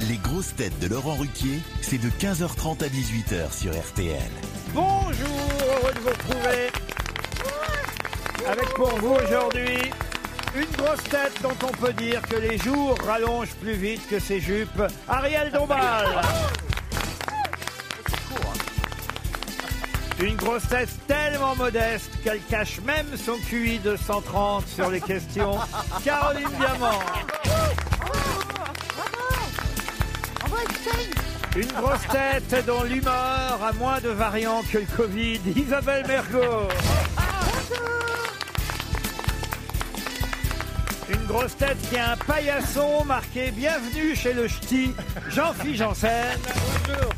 Les grosses têtes de Laurent Ruquier, c'est de 15h30 à 18h sur RTL. Bonjour, heureux de vous retrouver. Avec pour vous aujourd'hui une grosse tête dont on peut dire que les jours rallongent plus vite que ses jupes, Ariel Dombal. Une grosse tête tellement modeste qu'elle cache même son QI de 130 sur les questions, Caroline Diamant. Une grosse tête dont l'humeur a moins de variants que le Covid, Isabelle Mergo. Une grosse tête qui a un paillasson marqué Bienvenue chez le Ch'ti, Jean-Philippe Janssen. Bonjour.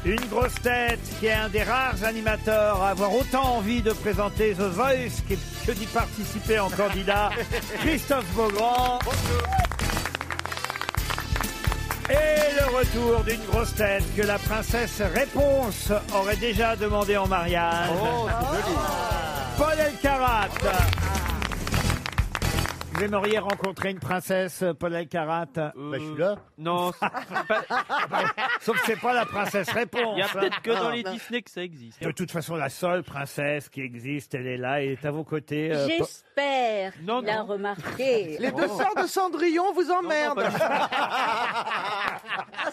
Une grosse tête qui est un des rares animateurs à avoir autant envie de présenter The Voice que d'y participer en candidat, Christophe Beaugrand. Bonjour. Et le retour d'une grosse tête que la princesse Réponse aurait déjà demandé en mariage. Oh, c'est joli. Paul Elkarat. Vous aimeriez rencontrer une princesse, Paul Elkarat? Je suis là. Non, Sauf que c'est pas la princesse Réponse. il y a peut-être que dans les Disney que ça existe. De toute façon, la seule princesse qui existe, elle est là, elle est à vos côtés. J'espère Non, qu'il a non. remarqué. Les deux sœurs de Cendrillon vous emmerdent.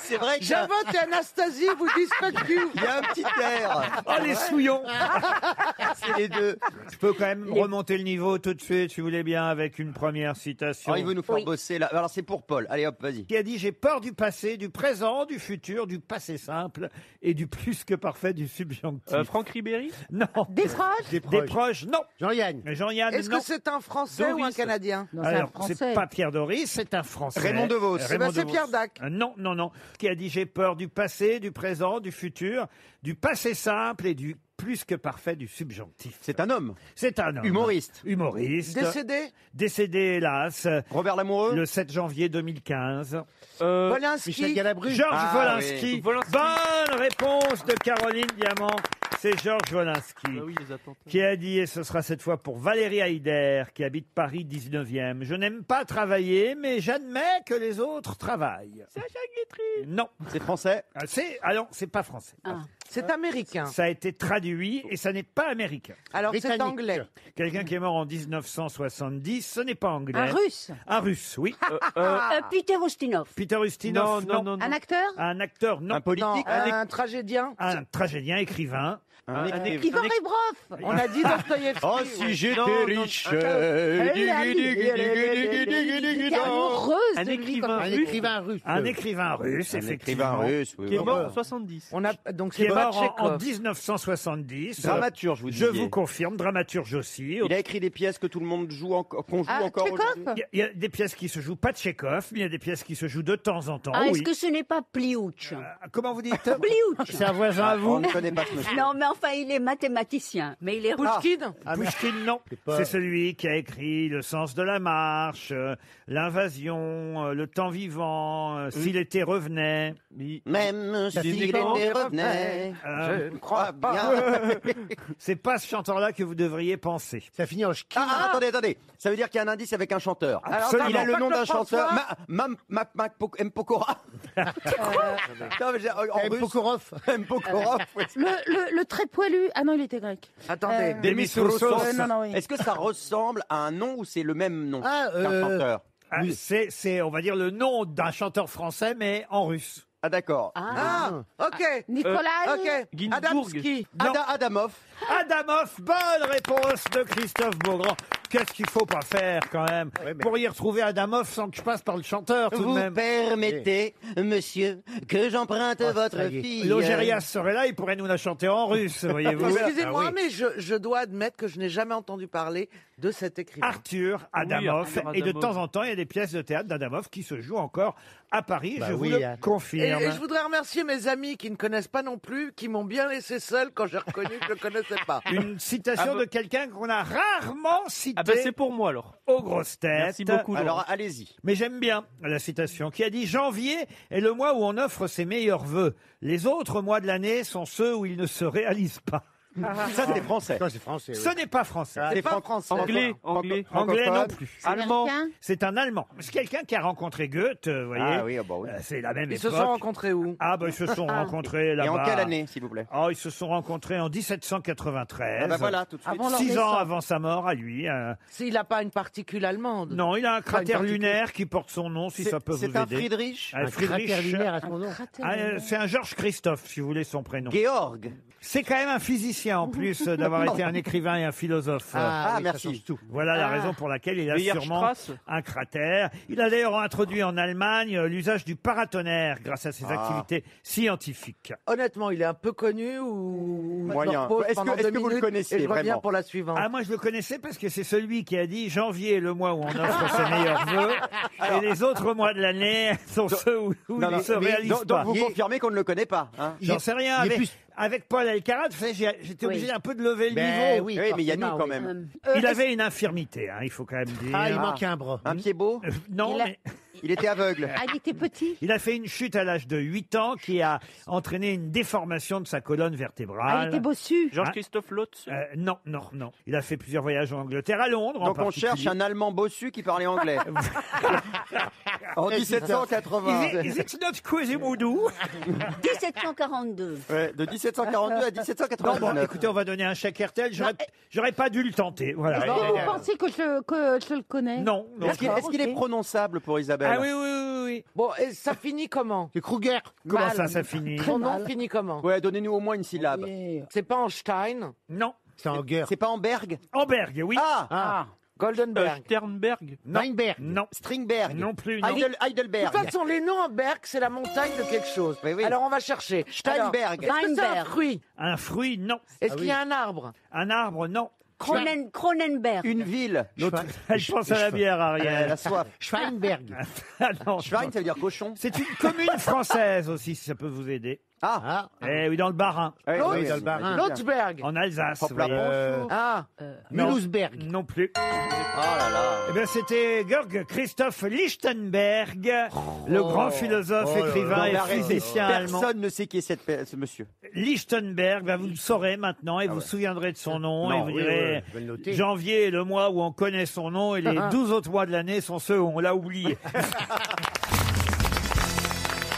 C'est vrai que Javotte et Anastasie vous disent fuck you. il y a un petit air. Oh, les souillons. C'est les deux. Je peux quand même remonter le niveau tout de suite, si vous voulez bien, avec une première citation. Oh, il veut nous faire Oui. bosser là. Alors c'est pour Paul. Allez hop, vas-y. Qui a dit « J'ai peur du passé, du présent, du futur, du passé simple et du plus que parfait du subjonctif. Franck Ribéry. Non. Des proches Des proches, non. Jean-Yann. Jean-Yann, Est-ce non. que c'est un Français ou un Doris. Canadien? Non, c'est un Alors, Français. c'est pas Pierre Doris, c'est un Français. Raymond DeVos. Eh ben, c'est DeVos. Pierre Dac. Non, non, non. Qui a dit « J'ai peur du passé, du présent, du futur, du passé simple et du plus que parfait du subjonctif. » C'est un homme. C'est un homme. Humoriste. Humoriste. Décédé? Décédé, hélas, Robert Lamoureux. le 7 janvier 2015. Polanski. Georges Ah, Wolinski. oui. Wolinski. Bonne réponse de Caroline Diamant. C'est Georges Wolinski. Ah oui, les attentats. Qui a dit, et ce sera cette fois pour Valérie Heider, qui habite Paris 19e, « Je n'aime pas travailler, mais j'admets que les autres travaillent. » Sacha Guitry. Non. C'est français. Alors, c'est pas français. C'est américain. Ça a été traduit et ça n'est pas américain. Alors c'est anglais. Quelqu'un qui est mort en 1970, ce n'est pas anglais. Un russe. Un russe, oui. Peter Ustinov. Peter Ustinov, Non, non, non. Un acteur. Un acteur, non. Un politique. Non, un tragédien. Un tragédien, écrivain. Un écrivain. Ivan Rebrov. On a dit Dostoïevski. Oh, si j'étais Non, non, riche. J'étais amoureuse Un de lui. écrivain comme- russe. Un écrivain russe, Un effectivement. écrivain russe, oui. Qui est mort en 70. On a donc Qui c'est est pas mort en Tchekhov. 1970. Dramaturge, vous Je disiez. vous confirme, dramaturge aussi. Il a écrit des pièces que tout le monde joue encore, qu'on joue Ah, encore Tchekhov. aujourd'hui. Il y a des pièces qui se jouent pas de Tchekhov, mais il y a des pièces qui se jouent de temps en temps. Ah, est-ce oui. que ce n'est pas Pliouch? Comment vous dites Pliouch. C'est un voisin à On vous ne connaît pas ce monsieur. Non, mais enfin, il est mathématicien. Mais il est russe. Pouchkine. Pouchkine, non. C'est celui qui a écrit Le sens de la marche, L'invasion, Le temps vivant, Si l'été revenait. Même s'il était revenait, je ne crois pas. C'est pas ce chanteur-là que vous devriez penser. Ça finit en ski. Attendez. Ça veut dire qu'il y a un indice avec un chanteur. Absolument. Il a le Pas nom Claude d'un chanteur. François. Mpokora. Non, mais en russe. Mpokorov. ouais. Le très poilu. Ah non, il était grec. Attendez. Demis Roussos. Non, non, oui. Est-ce que ça ressemble à un nom ou c'est le même nom Ah, qu'un chanteur? C'est, on va dire, le nom d'un chanteur français, mais en russe. Ah d'accord. Ah, ok. Nicolas. Ok. Ginsburg. Adamski. Non. Adamov. Adamov, bonne réponse de Christophe Beaugrand. Qu'est-ce qu'il faut pas faire quand même pour y retrouver Adamov sans que je passe par le chanteur tout Vous de même. permettez, monsieur, que j'emprunte votre ça y est. fille. L'Ogérias serait là, il pourrait nous la chanter en russe, voyez-vous. Excusez-moi, Ah oui. mais je dois admettre que je n'ai jamais entendu parler de cet écrivain. Arthur Adamov. Arthur Et de Adamov. temps en temps, il y a des pièces de théâtre d'Adamov qui se jouent encore à Paris, je vous oui, le Anne. confirme. Et je voudrais remercier mes amis qui ne connaissent pas non plus, qui m'ont bien laissé seul quand j'ai reconnu que je ne connaissais pas. Une citation Ah bah- de quelqu'un qu'on a rarement cité Ah ben c'est pour moi alors. aux grosses têtes. Merci beaucoup. Laurent. Alors allez-y. Mais j'aime bien la citation qui a dit « Janvier est le mois où on offre ses meilleurs vœux. Les autres mois de l'année sont ceux où ils ne se réalisent pas. Ça, c'est français. Ça, c'est français. Ce n'est pas français. C'est pas français. Anglais. Anglais non plus. Allemand. Américain. C'est un Allemand. C'est quelqu'un qui a rencontré Goethe, vous voyez. Ah oui, ah bah oui. C'est la même Ils époque. se sont rencontrés où? Ah bah ils se sont rencontrés là-bas. Et en quelle année, s'il vous plaît? Oh, ils se sont rencontrés en 1793. Ah bah voilà, tout de suite. Avant leur 6 ans naissance. avant sa mort à lui. S'il n'a pas une particule allemande. Non, il a un cratère particule. lunaire qui porte son nom, si ça peut vous C'est aider. un Friedrich? Un Friedrich. Cratère lunaire à son nom. C'est un Georges Christophe, si vous voulez son prénom. Georg. C'est quand même un physicien, en plus d'avoir été un écrivain et un philosophe. Ah, oui, ça merci. change tout. Voilà la raison pour laquelle il a sûrement Weierstrass. un cratère. Il a d'ailleurs introduit en Allemagne l'usage du paratonnerre grâce à ses activités scientifiques. Honnêtement, il est un peu connu ou Moyen. je me repose Est-ce que- pendant est-ce 2 que vous le minutes connaissiez, et je reviens vraiment pour la suivante. Ah, moi je le connaissais parce que c'est celui qui a dit janvier est le mois où on offre ses meilleurs vœux et les autres mois de l'année sont ceux où il ne se réalise donc pas. vous confirmez qu'on ne le connaît pas, hein? J'en sais rien. il est Avec, plus- avec Paul Elkarat, vous savez, j'étais obligé un peu de lever le Ben niveau. oui, Oui, mais il y a nous forcément, quand oui. même. Il avait une infirmité, hein, il faut quand même dire. Ah, il manquait un bras. Un pied beau? Non, Il a- mais Il était aveugle. Ah, il était petit. il a fait une chute à l'âge de 8 ans qui a entraîné une déformation de sa colonne Ah, il vertébrale. était bossu. Georges-Christophe Lotz. Non. Il a fait plusieurs voyages en Angleterre, à Londres. en Donc on particulier. cherche un Allemand bossu qui parlait anglais. En 1780. Is it not Quasimodo? 1742. Ouais, de 1742 à Non, bon, 1799. écoutez, on va donner un chèque RTL. J'aurais pas dû le tenter. Voilà. Est-ce que vous pensez que je le connais? Non. Est-ce qu'il est prononçable pour Isabelle? Ah oui. Bon, et ça finit comment? C'est Kruger. Comment Mal. ça finit? Son nom finit comment? Ouais, donnez-nous au moins une syllabe. C'est pas Einstein, Non. C'est en guerre. C'est pas Amberg? Amberg, oui. Ah, Goldenberg. Sternberg. Weinberg. Non. Stringberg. Non plus, non. De Heidelberg. toute façon, les noms en berg, c'est la montagne de quelque chose. Oui, oui. Alors on va chercher. Steinberg. Alors, Est-ce que c'est un Weinberg. fruit? Un fruit, non. Est-ce qu'il y a un arbre? Un arbre, non. Cronenberg. Une ville. Elle pense à la bière, Ariel. La soif. Schweinberg. Ah, non, Schwein, ça veut dire cochon. C'est une commune française aussi, si ça peut vous aider. Ah. Eh oui, dans le Bas-Rhin, Ouais, L'autre, oui, dans le Bas-Rhin. Lotzberg. en Alsace. Hop là, vous voyez. Ah, Non. Mulhousberg. Non plus. Oh là là. Eh bien, c'était Georg Christoph Lichtenberg, le grand philosophe, Oh là écrivain Non, mais et arrêtez. physicien allemand. Personne ne sait qui est ce monsieur. Lichtenberg, vous le saurez maintenant et vous vous souviendrez de son nom Non, et vous oui, direz je vais le noter. janvier est le mois où on connaît son nom et les 12 autres mois de l'année sont ceux où on l'a oublié.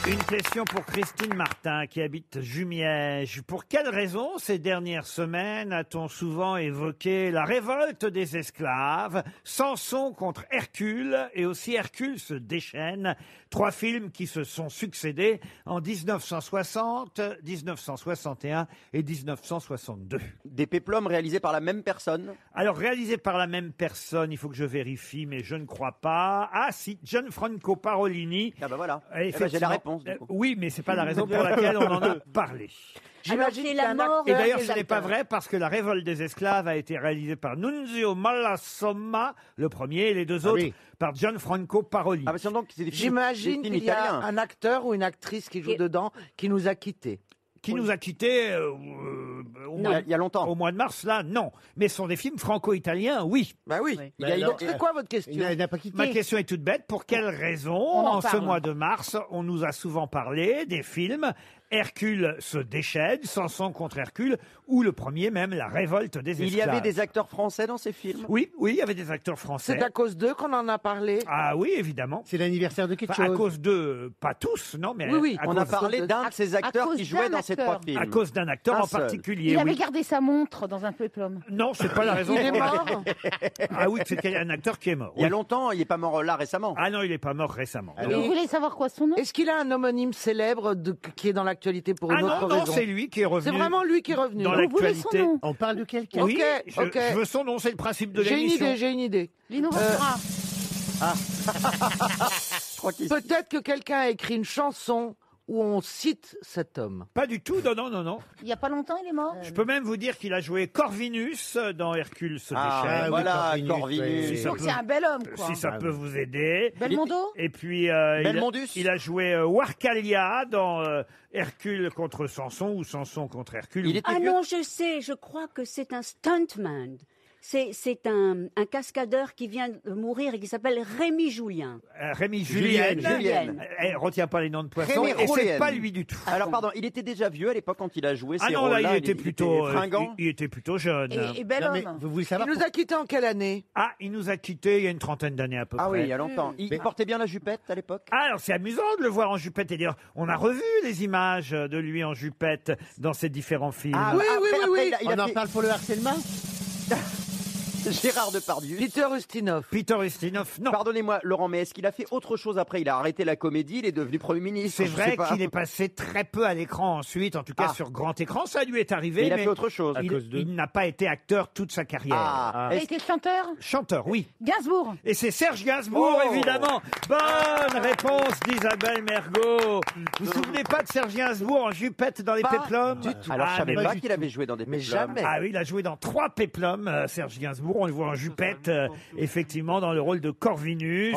Une question pour Christine Martin qui habite Jumièges. Pour quelle raison ces dernières semaines a-t-on souvent évoqué la révolte des esclaves, Samson contre Hercule et aussi Hercule se déchaîne, 3 films qui se sont succédés en 1960, 1961 et 1962. Des péplums réalisés par la même personne. Alors, réalisé par la même personne, il faut que je vérifie, mais je ne crois pas. Ah si, Gianfranco Parolini. Ah bah voilà. Eh, Eh ben, j'ai la effectivement. réponse. Du coup. Oui, mais c'est pas la raison pour laquelle on en a parlé. j'imagine c'est qu'il y a la un mort. Et acteur d'ailleurs, qui ce n'est pas acteur. vrai parce que la révolte des esclaves a été réalisée par Nunzio Malassomma, le premier, et les deux autres oui. par Gianfranco Parolini. Ah bah sinon, donc c'est des films, J'imagine des films qu'il y a italiens. un acteur ou une actrice qui joue Et- dedans qui nous a quittés. Qui nous a quittés Il y a longtemps. au mois de mars, là, non. Mais ce sont des films franco-italiens, oui. Bah oui. Oui. Il y a une- Donc c'est quoi votre Il question? n'a pas quitté. Ma question est toute bête. Pour quelle raison, en en ce parle. mois de mars, on nous a souvent parlé des films Hercule se déchaîne, Samson contre Hercule, ou le premier même, La révolte des esclaves. Il y avait des acteurs français dans ces films. Oui, il y avait des acteurs français. C'est à cause d'eux qu'on en a parlé. Ah oui, évidemment. C'est l'anniversaire de quelque Enfin, à chose. cause de, pas tous, non, mais Oui, à On a cause, parlé d'un de ces acteurs cause qui jouait d'un dans ces acteur. 3 films. à cause d'un acteur Un en seul. particulier. Il avait oui. gardé sa montre dans un péplum. Non, c'est pas la raison. Il est pour mort. Ah oui, c'est un acteur qui est mort. Il y a oui. longtemps, il n'est pas mort là récemment. Ah non, il est pas mort récemment. Alors, Vous voulez savoir quoi son nom? Est-ce qu'il a un homonyme célèbre qui est dans l'actualité pour Ah une autre non, raison? c'est lui qui est revenu. C'est vraiment lui qui est revenu. dans Vous voulez son l'actualité. nom? On parle de quelqu'un. Oui, Ok, ok. je veux son nom, c'est le principe de J'ai une l'émission. idée, j'ai une idée. Lino Ventura. Je crois qu'il Peut-être que quelqu'un a écrit une chanson où on cite cet homme. Pas du tout, non. Il y a pas longtemps, il est mort. Je peux même vous dire qu'il a joué Corvinus dans Hercule se déchaîne. Ah, oui, voilà, Corvinus, Corvinus. oui. Si ça Donc peut- c'est un bel homme, quoi. Si ça Ah peut oui. vous aider. Belmondo? Et puis, Belmondus. il a joué Warcalia dans Hercule contre Samson ou Samson contre Hercule. Il était Ah vieux. non, je sais, je crois que c'est un stuntman. C'est un cascadeur qui vient de mourir et qui s'appelle Rémi Julien. Rémi Julienne. Elle retient pas les noms de poissons. Rémi Et c'est Julienne. pas lui du tout. Alors pardon, il était déjà vieux à l'époque quand il a joué Ah ces non, là, rôles-là. il était plutôt fringant. il était plutôt jeune. Et bel Non, mais homme. vous voulez Il savoir nous a quittés en quelle année? Ah, il nous a quittés il y a une trentaine d'années à peu Ah près. oui, il y a longtemps. Il portait bien la jupette à l'époque. Ah, alors c'est amusant de le voir en jupette. Et d'ailleurs, on a revu les images de lui en jupette dans ses différents films. Ah, Oui, oui, oui, oui. Il a On en fait parle pour le harcèlement. Gérard Depardieu. Peter Ustinov. Peter Ustinov, non. Pardonnez-moi, Laurent, mais est-ce qu'il a fait autre chose après? Il a arrêté la comédie, il est devenu Premier ministre. C'est je vrai sais pas. qu'il est passé très peu à l'écran ensuite, en tout cas Ah. sur grand écran. Ça lui est arrivé, Mais il a mais fait autre chose. il n'a pas été acteur toute sa carrière. Ah. Il a Est-ce- été chanteur. Chanteur, oui. Gainsbourg. Et c'est Serge Gainsbourg, Oh. évidemment. Bonne réponse d'Isabelle Mergo. Vous vous souvenez pas de Serge Gainsbourg en jupette dans les Pas péplums? Alors, je savais mais pas qu'il avait joué dans des Mais péplums. jamais. Ah oui, il a joué dans 3 péplums, Serge Gainsbourg. On le voit en jupette, effectivement, dans le rôle de Corvinus.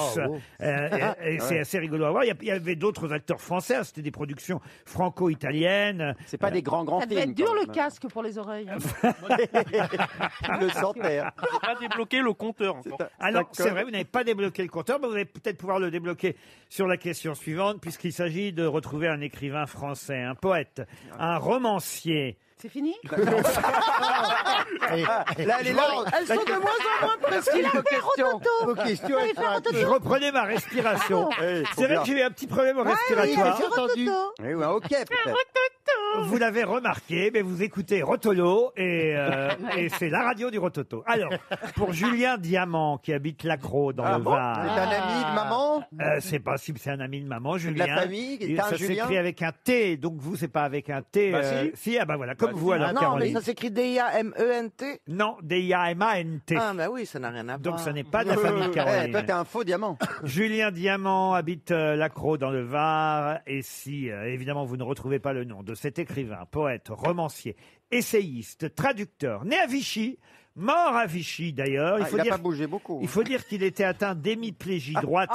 Et c'est assez rigolo à voir. Il y avait d'autres acteurs français. C'était des productions franco-italiennes. C'est pas des grands Ça devait films. être dur quand le même. casque pour les oreilles. Il le sentait. hein. Pas débloqué le compteur encore. Ah non, c'est vrai, vous n'avez pas débloqué le compteur, mais vous allez peut-être pouvoir le débloquer sur la question suivante, puisqu'il s'agit de retrouver un écrivain français, un poète, un romancier. C'est fini? Là, elle est là. Elles sont de moins en moins précises, vos questions. Vos questions, elles sont ratés. Je reprenais ma respiration. Eh, faut C'est vrai bien. que j'ai eu un petit problème Oui, respiratoire. j'ai entendu. Eh oui, ok, peut-être. Vous l'avez remarqué, mais vous écoutez Rotolo et c'est la radio du Rototo. Alors, pour Julien Diamant qui habite Lacros dans le C'est Var, un ami de maman. c'est pas si c'est un ami de maman, De Julien. la famille. Et T'as un ça Julien. s'écrit avec un T, donc vous c'est pas avec un T. Bah, si, ah bah voilà, comme vous alors Non, mais Caroline. ça s'écrit D-I-A-M-E-N-T. Non, D-I-A-M-A-N-T. Ah, bah oui, ça n'a rien à voir. Donc ça n'est pas de la famille Caroline. Eh, toi, t'es un faux diamant. Julien Diamant habite Lacros dans le Var. Et si, évidemment, vous ne retrouvez pas le nom de cet écrivain, poète, romancier, essayiste, traducteur, né à Vichy, mort à Vichy d'ailleurs. Il n'a pas bougé beaucoup. Il faut dire qu'il était atteint d'hémiplégie droite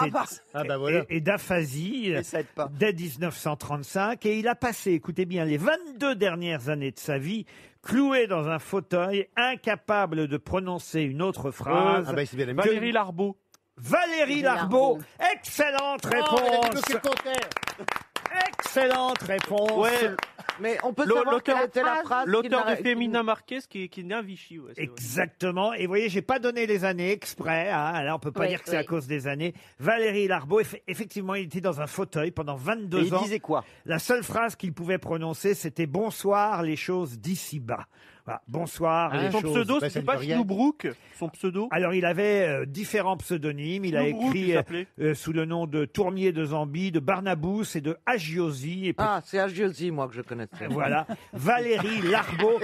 Ah bah voilà. et d'aphasie Et ça aide pas. dès 1935. Et il a passé, écoutez bien, les 22 dernières années de sa vie cloué dans un fauteuil, incapable de prononcer une autre phrase. Ah bah c'est bien aimé. Valérie Larbaud. Valérie Larbaud. Excellente Oh, elle a réponse. débloqué le compteur. Excellente réponse. Ouais, Mais on peut L'auteur- savoir quelle était la phrase. l'auteur de qui Féminin Marquez qui est né à Vichy. Ouais, c'est vrai. Exactement. Et vous voyez, j'ai pas donné les années exprès. Hein. Là, on peut pas Oui, dire que c'est à oui. cause des années. Valérie Larbaud, effectivement, il était dans un fauteuil pendant 22 Et il ans. disait quoi? La seule phrase qu'il pouvait prononcer, c'était bonsoir les choses d'ici-bas. Voilà, bonsoir les Son choses. pseudo, bah, ça c'était ne pas veut rien. Snoubrook, son pseudo. Alors, il avait différents pseudonymes. Il a Snoubrook, écrit il s'appelait. sous le nom de Tourmier de Zambie, de Barnabous et de Agiosi. Et puis, Ah, c'est Agiosi, moi, que je connaissais. voilà, Valérie Larbaud.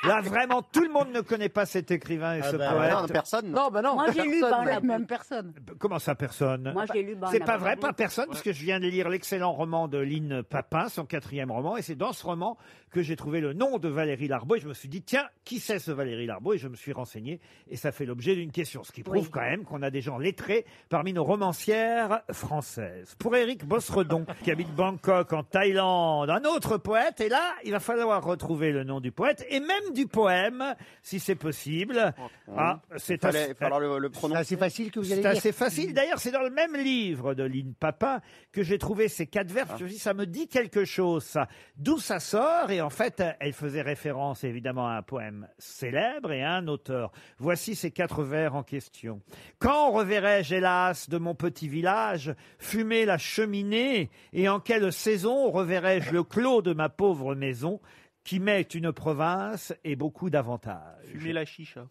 Là, vraiment, tout le monde ne connaît pas cet écrivain et Ah ce bah, poète. Non, personne. Non. Non, bah non. Moi, j'ai lu personne. Barnabas. Même personne. Comment ça, personne Moi, j'ai lu C'est pas Barnabas. vrai, pas personne, parce que je viens de lire l'excellent roman de Lynn Papin, son 4e roman, et c'est dans ce roman que j'ai trouvé le nom de Valérie Larbaud, et je me suis dit, tiens, qui c'est ce Valérie Larbaud? Et je me suis renseigné, et ça fait l'objet d'une question, ce qui prouve Oui. quand même qu'on a des gens lettrés parmi nos romancières françaises. Pour Éric Bosredon, qui habite Bangkok, en Thaïlande, un autre poète, et là, il va falloir retrouver le nom du poète, et même du poème, si c'est possible. Ah, c'est Il va falloir le C'est prononcer. assez facile que vous allez c'est dire. assez facile. D'ailleurs, c'est dans le même livre de Lynn Papin que j'ai trouvé ces 4 vers. Je me suis dit, ça me dit quelque chose, ça. D'où ça sort? Et en fait, elle faisait référence évidemment à un poème célèbre et à un auteur. Voici ces 4 vers en question. Quand reverrai-je, hélas, de mon petit village fumer la cheminée, et en quelle saison reverrai-je le clos de ma pauvre maison qui m'est une province et beaucoup d'avantages? Fumer la chicha.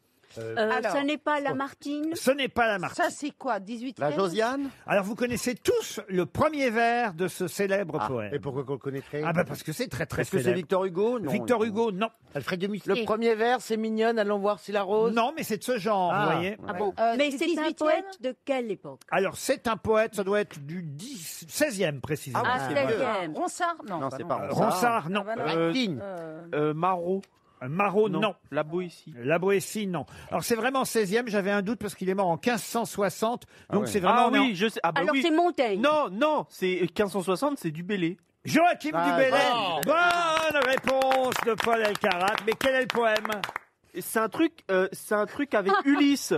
Alors. Ça n'est pas Lamartine. Ce n'est pas la marque. Ça, c'est quoi? 18e? La Josiane. Alors, vous connaissez tous le premier vers de ce célèbre poème. Et pourquoi qu'on le connaîtrait? Ah bah parce que c'est très très Est-ce que c'est célèbre. Victor Hugo? Non. Victor Hugo, non. Alfred de Musset. Le premier vers, c'est mignonne, allons voir si la rose. Non, mais c'est de ce genre, Ah. vous voyez. Ah bon. Mais c'est un 18e? poète de quelle époque? Alors, c'est un poète, ça doit être du 16e précisément. Ah, c'est 16e. Ronsard? Non, bah c'est pas Ronsard, non. Ah bah non. Martine. Marot. Marot, non. La Boétie. La Boétie, non. Alors, c'est vraiment 16e, j'avais un doute parce qu'il est mort en 1560. Donc, ouais. c'est vraiment... Ah oui, je sais. Ah bah Alors, oui. c'est Montaigne. Non, non, c'est 1560, c'est du Bellay. Joachim Ah, du Bellay. oh. Bonne réponse de Paul Elkarat. Mais quel est le poème? C'est un truc avec Ulysse.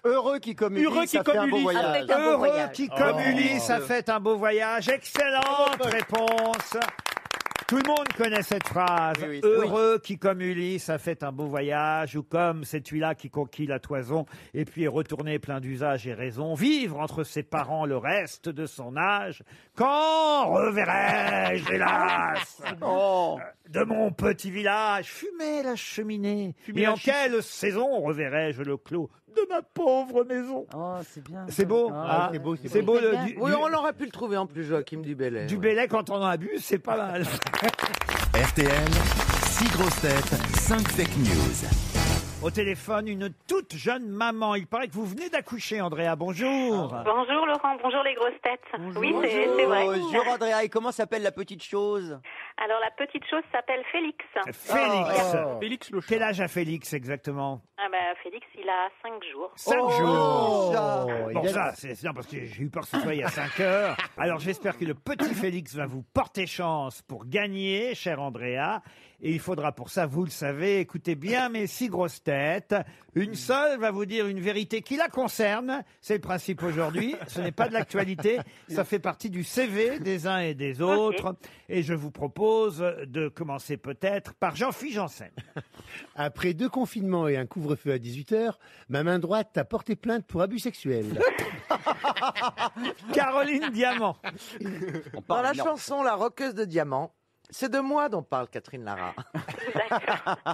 Heureux qui comme Ulysse, Heureux qui a fait comme un beau Ulysse. voyage. Avec un beau Heureux voyage. qui, comme Ulysse, a fait un beau voyage. Excellente réponse. Tout le monde connaît cette phrase. Oui, oui. Heureux qui, comme Ulysse, a fait un beau voyage, ou comme c'est celui-là qui conquit la toison, et puis est retourné plein d'usage et raison, vivre entre ses parents le reste de son âge. Quand reverrai-je, hélas, de mon petit village, fumer la cheminée, et en quelle saison reverrai-je le clos de ma pauvre maison? Oh, c'est bien. C'est beau, Ah, hein c'est beau, c'est beau. bien. Oui, on aurait pu le trouver en plus, Joachim Dubélé. Du Bélay, quand on en abuse, c'est pas mal. RTL, 6 grosses têtes, 5 fake news. Au téléphone, une toute jeune maman. Il paraît que vous venez d'accoucher, Andrea. Bonjour. Bonjour Laurent, bonjour les grosses têtes. Oui, c'est vrai. Bonjour Andrea, et comment s'appelle la petite chose? Alors la petite chose s'appelle Félix. Félix. Félix le Quel âge a Félix exactement? Ah bah, Félix, il a 5 jours. 5 jours. ça. Bon, ça, c'est non, parce que j'ai eu peur que ce soit il y a 5 heures. Alors, j'espère que le petit Félix va vous porter chance pour gagner, cher Andrea. Et il faudra pour ça, vous le savez, écoutez bien mes 6 grosses têtes. Une seule va vous dire une vérité qui la concerne. C'est le principe aujourd'hui. Ce n'est pas de l'actualité. Ça fait partie du CV des uns et des autres. Et je vous propose de commencer peut-être par Jean-Philippe Janssen. Après 2 confinements et un couvre-feu à 18h, ma main droite a porté plainte pour abus sexuels. Caroline Diamant. Dans la chanson La roqueuse de diamants, c'est de moi dont parle Catherine Lara.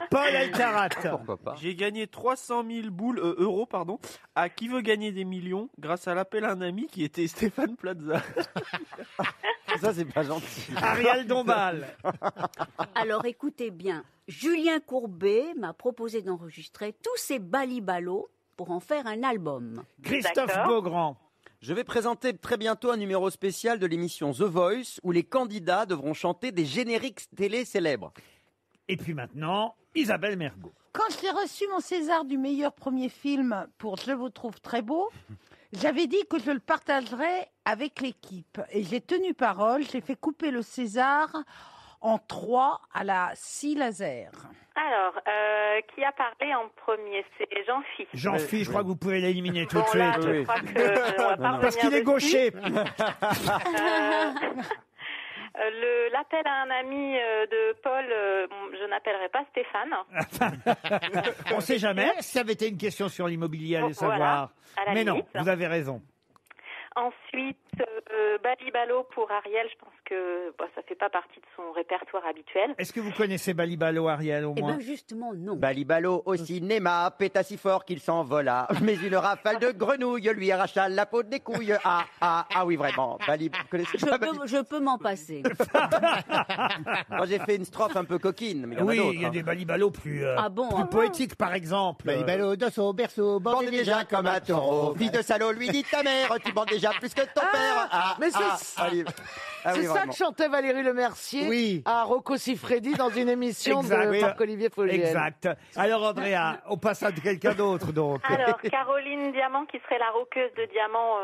Paul Elkarat. Pourquoi pas? J'ai gagné 300 000 euros, à Qui veut gagner des millions grâce à l'appel à un ami qui était Stéphane Plaza. Ça, c'est pas gentil. Ariel Dombal. Alors écoutez bien, Julien Courbet m'a proposé d'enregistrer tous ces balibalos pour en faire un album. Christophe D'accord. Beaugrand. Je vais présenter très bientôt un numéro spécial de l'émission The Voice où les candidats devront chanter des génériques télé célèbres. Et puis maintenant, Isabelle Mergo. Quand j'ai reçu mon César du meilleur premier film pour Je vous trouve très beau, j'avais dit que je le partagerais avec l'équipe. Et j'ai tenu parole, j'ai fait couper le César en 3 à la scie laser. Alors, qui a parlé en premier? C'est Jean-Philippe. Jean-Philippe, je crois que vous pouvez l'éliminer tout de Bon, là, suite. je crois que on va pas Parce qu'il est revenir dessus. gaucher. L'appel à un ami de Paul, je n'appellerai pas Stéphane. On ne sait jamais. Si ça avait été une question sur l'immobilier, allez Voilà, savoir. à la Mais non, limite. vous avez raison. Ensuite, Balibalo pour Ariel, je pense que ça fait pas partie de son répertoire habituel. Est-ce que vous connaissez Balibalo, Ariel, au Eh moins bien justement, non. Balibalo au cinéma, péta si fort qu'il s'envola. Mais une rafale de grenouilles lui arracha la peau des couilles. Ah oui, vraiment. Vous connaissez pas Balibalo? Je peux m'en passer. Moi, j'ai fait une strophe un peu coquine, mais il y en a Oui, d'autres. il y a des Balibalos plus, Ah bon, plus ah bon. poétiques, par exemple. Balibalo, dos au berceau, Bande bandé déjà comme un taureau. Fils de salaud, lui dit ta mère, tu bandes déjà plus que ton père. mais c'est allez. Ah c'est oui, ça vraiment. que chantait Valérie Lemercier Oui. à Rocco Siffredi dans une émission Exact. de Oui. Marc-Olivier Fogiel. Exact. Alors, Andrea, on passe à quelqu'un d'autre, donc. Alors, Caroline Diamant, qui serait la roqueuse de diamants,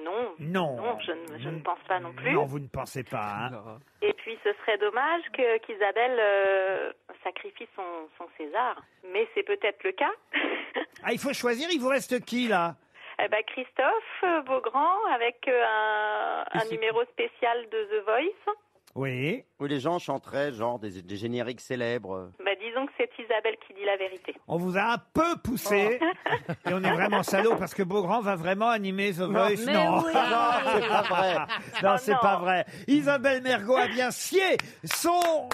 non. Non. Non, je ne pense pas non plus. Non, vous ne pensez pas. Hein. Et puis, ce serait dommage qu'Isabelle sacrifie son César. Mais c'est peut-être le cas. Ah, il faut choisir, il vous reste qui, là? Christophe Beaugrand avec un numéro spécial de The Voice. Oui. Où les gens chanteraient genre des génériques célèbres. Disons que c'est Isabelle qui dit la vérité. On vous a un peu poussé. Et on est vraiment salaud parce que Beaugrand va vraiment animer The Voice. Mais Non. oui. C'est pas vrai. Non, c'est non. pas vrai. Isabelle Mergo a bien scié son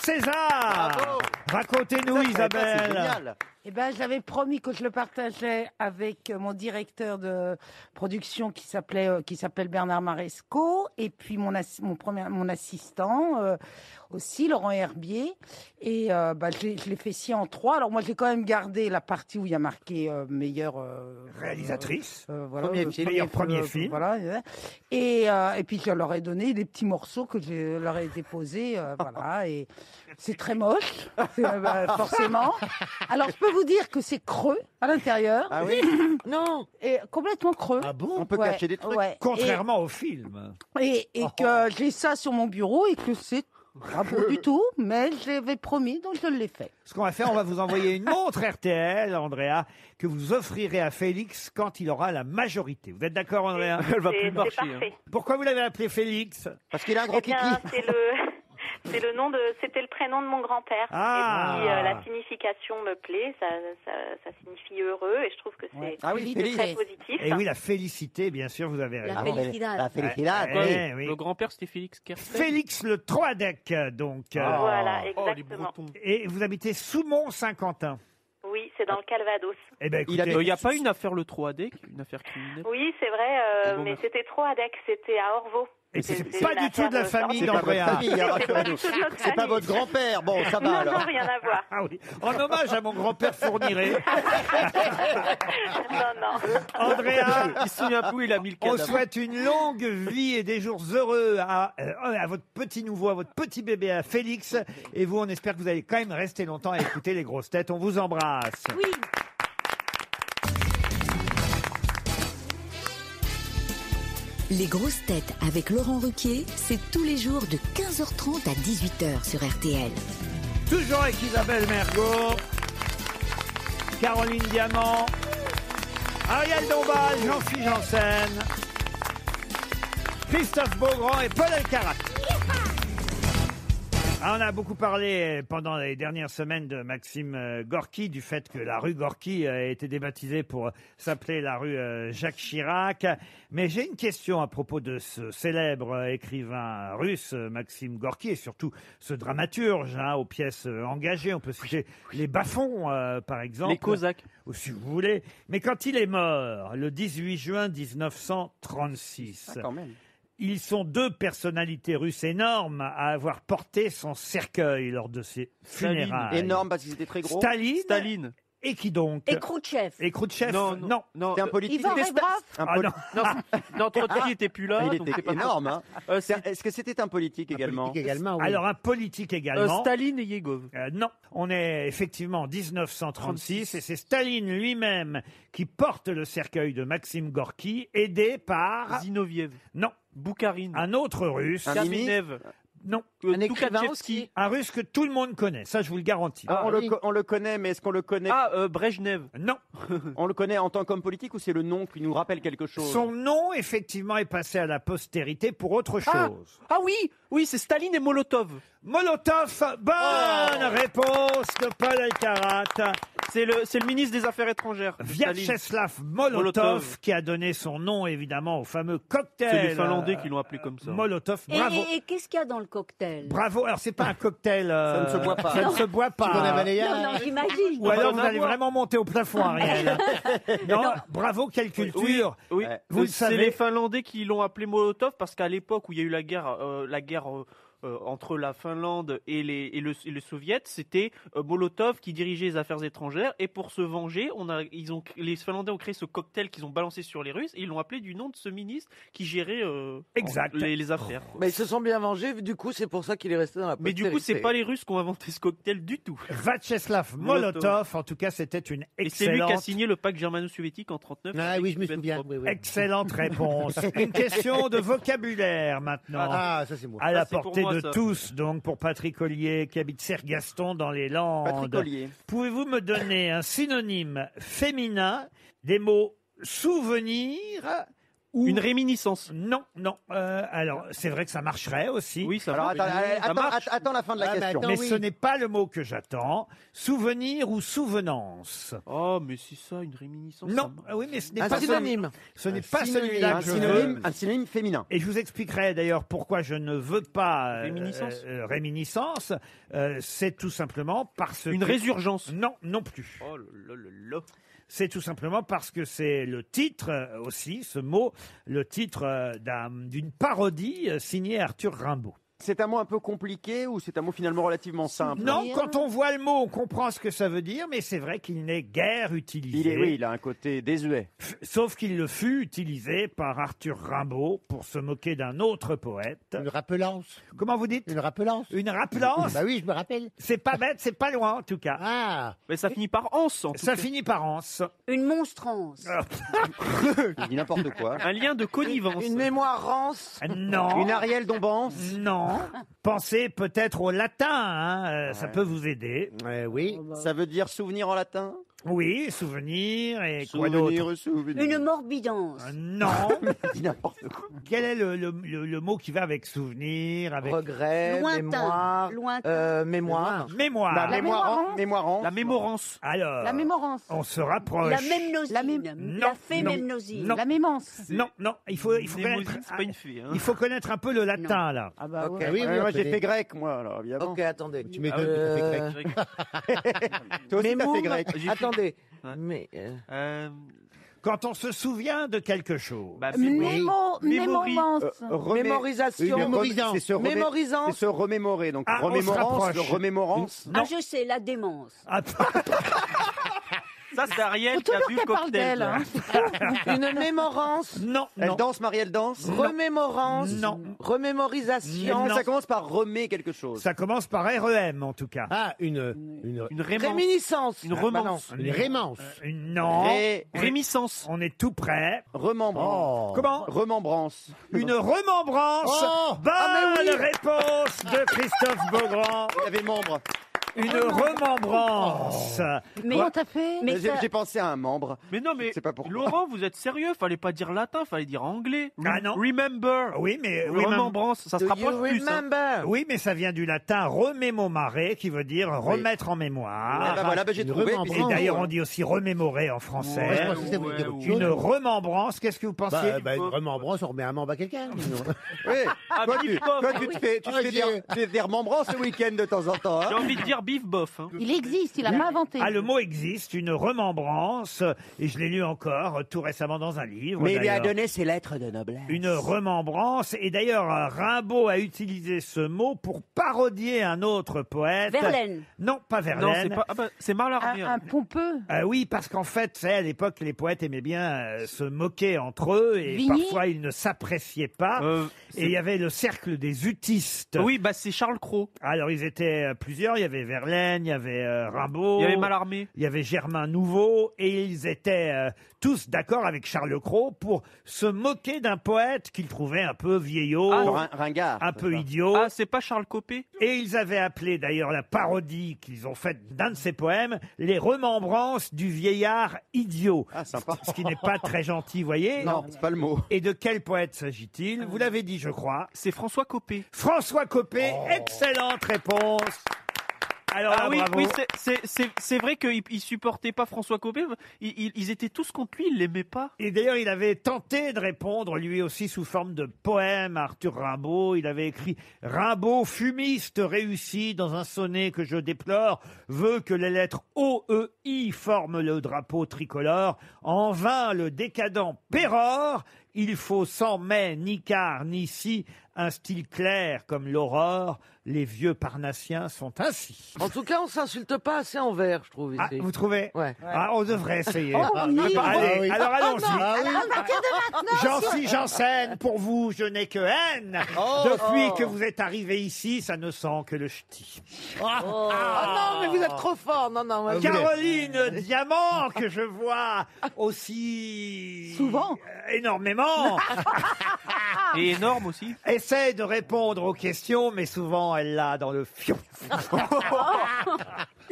César. Bravo. Racontez-nous, C'est Isabelle. génial. Eh ben, j'avais promis que je le partageais avec mon directeur de production qui s'appelle Bernard Maresco et puis mon assistant aussi, Laurent Herbier. Et je l'ai fait scier en 3. Alors moi, j'ai quand même gardé la partie où il y a marqué meilleure Réalisatrice. voilà, Meilleur premier film. Voilà. Et puis je leur ai donné des petits morceaux que je leur ai déposés. Voilà. Et c'est très moche, forcément. Alors je peux vous dire que c'est creux à l'intérieur. Ah oui. Non. Et complètement creux. Ah bon? On peut cacher des trucs. Ouais. Contrairement au film. Et que j'ai ça sur mon bureau et que c'est Pas bon du tout, mais je l'avais promis, donc je l'ai fait. Ce qu'on va faire, on va vous envoyer une montre RTL, Andrea, que vous offrirez à Félix quand il aura la majorité. Vous êtes d'accord, Andrea? Elle va C'est- plus c'est marcher. parfait. Pourquoi vous l'avez appelé Félix? Parce qu'il a un gros Eh bien, kiki. c'est le nom de, c'était le prénom de mon grand-père. Ah. Et puis la signification me plaît, ça signifie heureux, et je trouve que c'est Ah oui, très Félix. positif. Et oui, la félicité, bien sûr, vous avez La raison. felicidad. La felicidad, Eh, oui. oui. Le grand-père, c'était Félix Kersten. Félix le Troadec, donc. Voilà, Oh, les exactement. Bretons. Et vous habitez Soumont-Saint-Quentin. Oui, c'est dans le Calvados. Eh ben, Il a écoutez, Il n'y a pas une affaire le 3D, une affaire criminelle? Oui, c'est vrai, Bon, mais merci. c'était trop ADEC, c'était à Orvaux. et c'est C'est pas une du tout de la affaire famille C'est pas votre d'Andrea. famille, hein, C'est pas rassurez-nous. du tout de notre C'est pas famille. votre grand-père. Bon, ça va Non, alors. non, rien à voir. Ah oui. En hommage à mon grand-père Fourniret. Non. Andrea, Il se souvient plus où il a mis le on cadavre. souhaite une longue vie et des jours heureux à votre petit nouveau, à votre petit bébé, à Félix. Et vous, on espère que vous allez quand même rester longtemps à écouter les grosses têtes. On vous embrasse. Oui. Les grosses têtes avec Laurent Ruquier, c'est tous les jours de 15h30 à 18h sur RTL. Toujours avec Isabelle Mergo, Caroline Diamant, Ariel Dombal, Jean-Philippe Janssen, Christophe Beaugrand et Paul Elkarat. Ah, on a beaucoup parlé pendant les dernières semaines de Maxime Gorky, du fait que la rue Gorky a été débaptisée pour s'appeler la rue Jacques Chirac. Mais j'ai une question à propos de ce célèbre écrivain russe, Maxime Gorky, et surtout ce dramaturge aux pièces engagées. On peut citer les Bas-fonds, par exemple. Les Cosaques. Ou si vous voulez. Mais quand il est mort, le 18 juin 1936... Ah, quand même. Ils sont deux personnalités russes énormes à avoir porté son cercueil lors de ses Staline. funérailles. Énorme parce qu'ils étaient très gros. Staline. Et qui donc? Et Khrouchtchev. Et Khrouchtchev? Non. C'est un politique. Ivan Rebrov. Un Ah poli- non. Non, Trotsky était plus là. Il donc était c'est pas énorme. Hein. C'est- Est-ce que c'était un politique également? Politique également, oui. Alors un politique également. Staline et Yegov. Non, on est effectivement en 1936 et c'est Staline lui-même qui porte le cercueil de Maxime Gorky, aidé par... Zinoviev. Non, Boukharine. un autre russe. Un Kamenev. Non, Un écrivain Toukhatchevski. un russe que tout le monde connaît, ça je vous le garantis. Ah, on le connaît, mais est-ce qu'on le connaît Brejnev. Non, On le connaît en tant qu'homme politique ou c'est le nom qui nous rappelle quelque chose? son nom effectivement est passé à la postérité pour autre chose. Ah oui, c'est Staline et Molotov. Molotov, bonne réponse de Paul Elkarat. C'est le ministre des Affaires étrangères. Staline. Vyacheslav Molotov, Molotov. qui a donné son nom évidemment au fameux cocktail. C'est les Finlandais qui l'ont appelé comme ça. Molotov, Et, bravo. et qu'est-ce qu'il y a dans le cocktail? Bravo, alors c'est pas un cocktail. Ça ne se boit pas. Ça ne se boit pas. Citron Amanea. Non, non, j'imagine. Ou alors On vous va en allez avoir. vraiment monter au plafond, Ariel. non, bravo, quelle culture. Oui, Ouais. Vous le c'est savez. les Finlandais qui l'ont appelé Molotov parce qu'à l'époque où il y a eu la guerre entre la Finlande et les soviets, c'était Molotov qui dirigeait les affaires étrangères et pour se venger, les Finlandais ont créé ce cocktail qu'ils ont balancé sur les Russes et ils l'ont appelé du nom de ce ministre qui gérait Exact. les affaires. quoi. Mais ils se sont bien vengés, du coup, c'est pour ça qu'il est resté dans la Mais du coup, c'est postérité. pas les Russes qui ont inventé ce cocktail du tout. Vyacheslav Molotov, en tout cas, c'était une Et c'est lui qui a excellente, signé le pacte germano-soviétique en 39. Ah oui, je me souviens. Oui, oui. excellente réponse. Une question de vocabulaire maintenant. Ah, ça c'est moi. À la c'est pour portée moi, de ça. tous, donc pour Patrick Ollier qui habite Sergaston dans les Patrick Landes. Ollier. Pouvez-vous me donner un synonyme féminin des mots souvenir ou Une réminiscence. Non, non. Alors c'est vrai que ça marcherait aussi. Oui, ça Alors marche. attends, Ça marche. attends la fin de la Ah, mais question. attends. Mais oui. ce n'est pas le mot que j'attends. Souvenir ou souvenance. Oh, mais c'est ça, une réminiscence. Non, ça marche. oui, mais ce n'est Un pas synonyme. Ce n'est Un pas synonyme. celui-là Un que je veux. synonyme féminin. Et je vous expliquerai d'ailleurs pourquoi je ne veux pas Réminiscence. réminiscence. C'est tout simplement parce Une que... résurgence. Non, non plus. Oh là là là. C'est tout simplement parce que c'est le titre aussi, ce mot, le titre d'une parodie signée Arthur Rimbaud. C'est un mot un peu compliqué ou c'est un mot finalement relativement simple? Non, quand on voit le mot, on comprend ce que ça veut dire, mais c'est vrai qu'il n'est guère utilisé. Il a un côté désuet. Sauf qu'il le fut utilisé par Arthur Rimbaud pour se moquer d'un autre poète. Une rappelance. Comment vous dites? Une rappelance. Une rappelance? Bah oui, je me rappelle. C'est pas bête, c'est pas loin en tout cas. Ah, Mais ça finit par anse, en tout Ça cas. finit par anse. Une monstrance. Il dit n'importe quoi. Un lien de connivence. Une mémoire rance. Non. Une Ariel Dombance. Non. Non. Pensez peut-être au latin, hein, ça peut vous aider. Oui. Ça veut dire souvenir en latin? Oui, souvenir et quoi d'autre? Une morbidance. Non. Dis n'importe quoi. Quel est le mot qui va avec souvenir, avec Regret, Lointain. mémoire, Lointain. mémoire. mémoire? La mémoirance. La mémorance. Alors, La mémorance. on se rapproche. La mémnosine. Non, La fémémnosine. non. La mémence. Non, il faut connaître. C'est pas une fille. Hein. Il faut connaître un peu le latin là. Ah bah Ok. ouais. Oui, Moi, j'ai on fait grec, moi, alors, évidemment. Ok, attendez. Tu m'étonnes que t'as fait grec. Toi aussi, t'as Mémoire. fait grec. Attendez. Ouais. Mais Quand on se souvient de quelque chose. Bah, Mémorance. mémorisation. mémorisant. C'est se Mémorisance. c'est se remémorer. Donc, Ah, on se remémorance, rapproche. le remémorance. Non. Ah, je sais, la démence. Ah, Ça, c'est Ariel Faut qui a toujours vu le qu'elle parle cocktail. d'elle. Hein. Une mémorance. non, Elle non. danse, Marie, elle danse. Remémorance. Non. Remémorisation. Non. Ça commence par remer quelque chose. Ça commence par REM en tout cas. Ah, une Une rémance. Réminiscence. Une romance. rémance. Non. Rémissance. On est tout près. Remembrance. Comment? Remembrance. Une remembrance. Oh. Bonne réponse de Christophe Beaugrand. Il y avait membre. Une remembrance. Mais, Comment t'as fait mais ça- J'ai pensé à un membre. Mais non, mais Je sais pas pourquoi. Laurent, vous êtes sérieux? Fallait pas dire latin, fallait dire anglais. Ah non. Remember. Oui, mais Remembrance, ça se Do rapproche you plus. hein. remember? Oui, mais ça vient du latin remémorare, qui veut dire remettre en mémoire. Ah, bah voilà, bah, j'ai Une trouvé. remembrance. puis Et c'est d'ailleurs, tout, on hein. dit aussi remémorer en français. Moi, je pensais que ça voulait dire autre chose. Une remembrance, qu'est-ce que vous pensez? Une remembrance, on remet un membre à quelqu'un. Oui. Ah, Toi, bif tu bof. te fais, Ah, des remembrances le week-end de temps en temps. J'ai Hein. envie de dire bif bof. Hein. Il existe, il a pas inventé. Ah, le mot existe, une remembrance, et je l'ai lu encore tout récemment dans un livre. Mais il lui a d'ailleurs. donné ses lettres de noblesse. Une remembrance, et d'ailleurs Rimbaud a utilisé ce mot pour parodier un autre poète. Verlaine. Non, pas Non, Verlaine. c'est pas. Ah bah, c'est Mallarmé. Un pompeux. Oui, parce qu'en fait, c'est à l'époque, les poètes aimaient bien se moquer entre eux, et Vigny. parfois ils ne s'appréciaient pas. Et il y avait le cercle des utistes. Oui, bah c'est Charles Cros. Alors ils étaient plusieurs, il y avait Verlaine, il y avait Rimbaud, Il y avait Mallarmé. il y avait Germain Nouveau, et ils étaient tous d'accord avec Charles Cros pour se moquer d'un poète qu'ils trouvaient un peu vieillot, Ringard. un peu idiot. Ah, c'est pas Charles Copé? Et ils avaient appelé d'ailleurs la parodie qu'ils ont faite d'un de ses poèmes les remembrances du vieillard idiot. Ah, sympa. Ce qui n'est pas très gentil, voyez. Non, c'est pas le mot. Et de quel poète s'agit-il? Vous l'avez dit, je crois. C'est François Copé. François Copé, excellente réponse. Alors là, Ah oui, bravo. oui, c'est vrai qu'ils supportaient pas François Copé. Ils étaient tous contre lui, ils l'aimaient pas. Et d'ailleurs, il avait tenté de répondre, lui aussi, sous forme de poème, à Arthur Rimbaud. Il avait écrit « Rimbaud, fumiste réussi dans un sonnet que je déplore, veut que les lettres O, E, I forment le drapeau tricolore. En vain le décadent pérore, il faut sans mais, ni quart, ni si, un style clair comme l'aurore. Les vieux parnassiens sont ainsi. » En tout cas, on s'insulte pas assez en vers, je trouve. Ah, Ici. vous trouvez? Ouais. Ah, on devrait essayer. Oh, oui. Allez, oui. alors allons-y. À partir de maintenant. Jean-Cy Janssen, pour vous, je n'ai que haine. Depuis que vous êtes arrivé ici, ça ne sent que le ch'ti. Ah non, mais vous êtes trop fort. Non, non. moi, Caroline Diamant, que je vois aussi... Souvent. Énormément. Et énorme aussi. Essaie de répondre aux questions, mais souvent elle l'a dans le fion.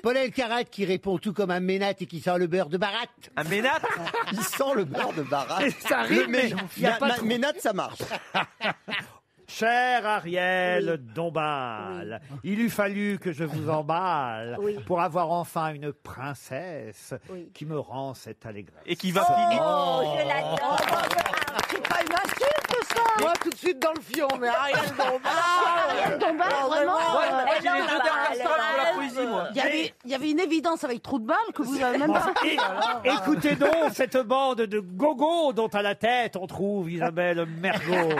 Paul Elkarat qui répond tout comme un ménat et qui sort le beurre de baratte. Un Ménat. Il sent le beurre de baraque. Ça rime, mais il y a pas trop- Ménat, ça marche. Cher Ariel Dombal, il eût fallu que je vous emballe Oui. pour avoir enfin une princesse Oui. qui me rend cette allégresse. Et qui va finir. Oh, je l'adore. C'est pas une insulte, ça. Moi, tout de suite dans le fion, mais Ariel Dombal. Ariel Dombal, Non, vraiment. Ouais, moi, j'ai les non, deux bah, dernières elle strophes de la va- poésie, moi. Il y avait une évidence avec Trou de balle que vous avez même pas. Et- écoutez donc cette bande de gogos dont à la tête on trouve Isabelle Mergo.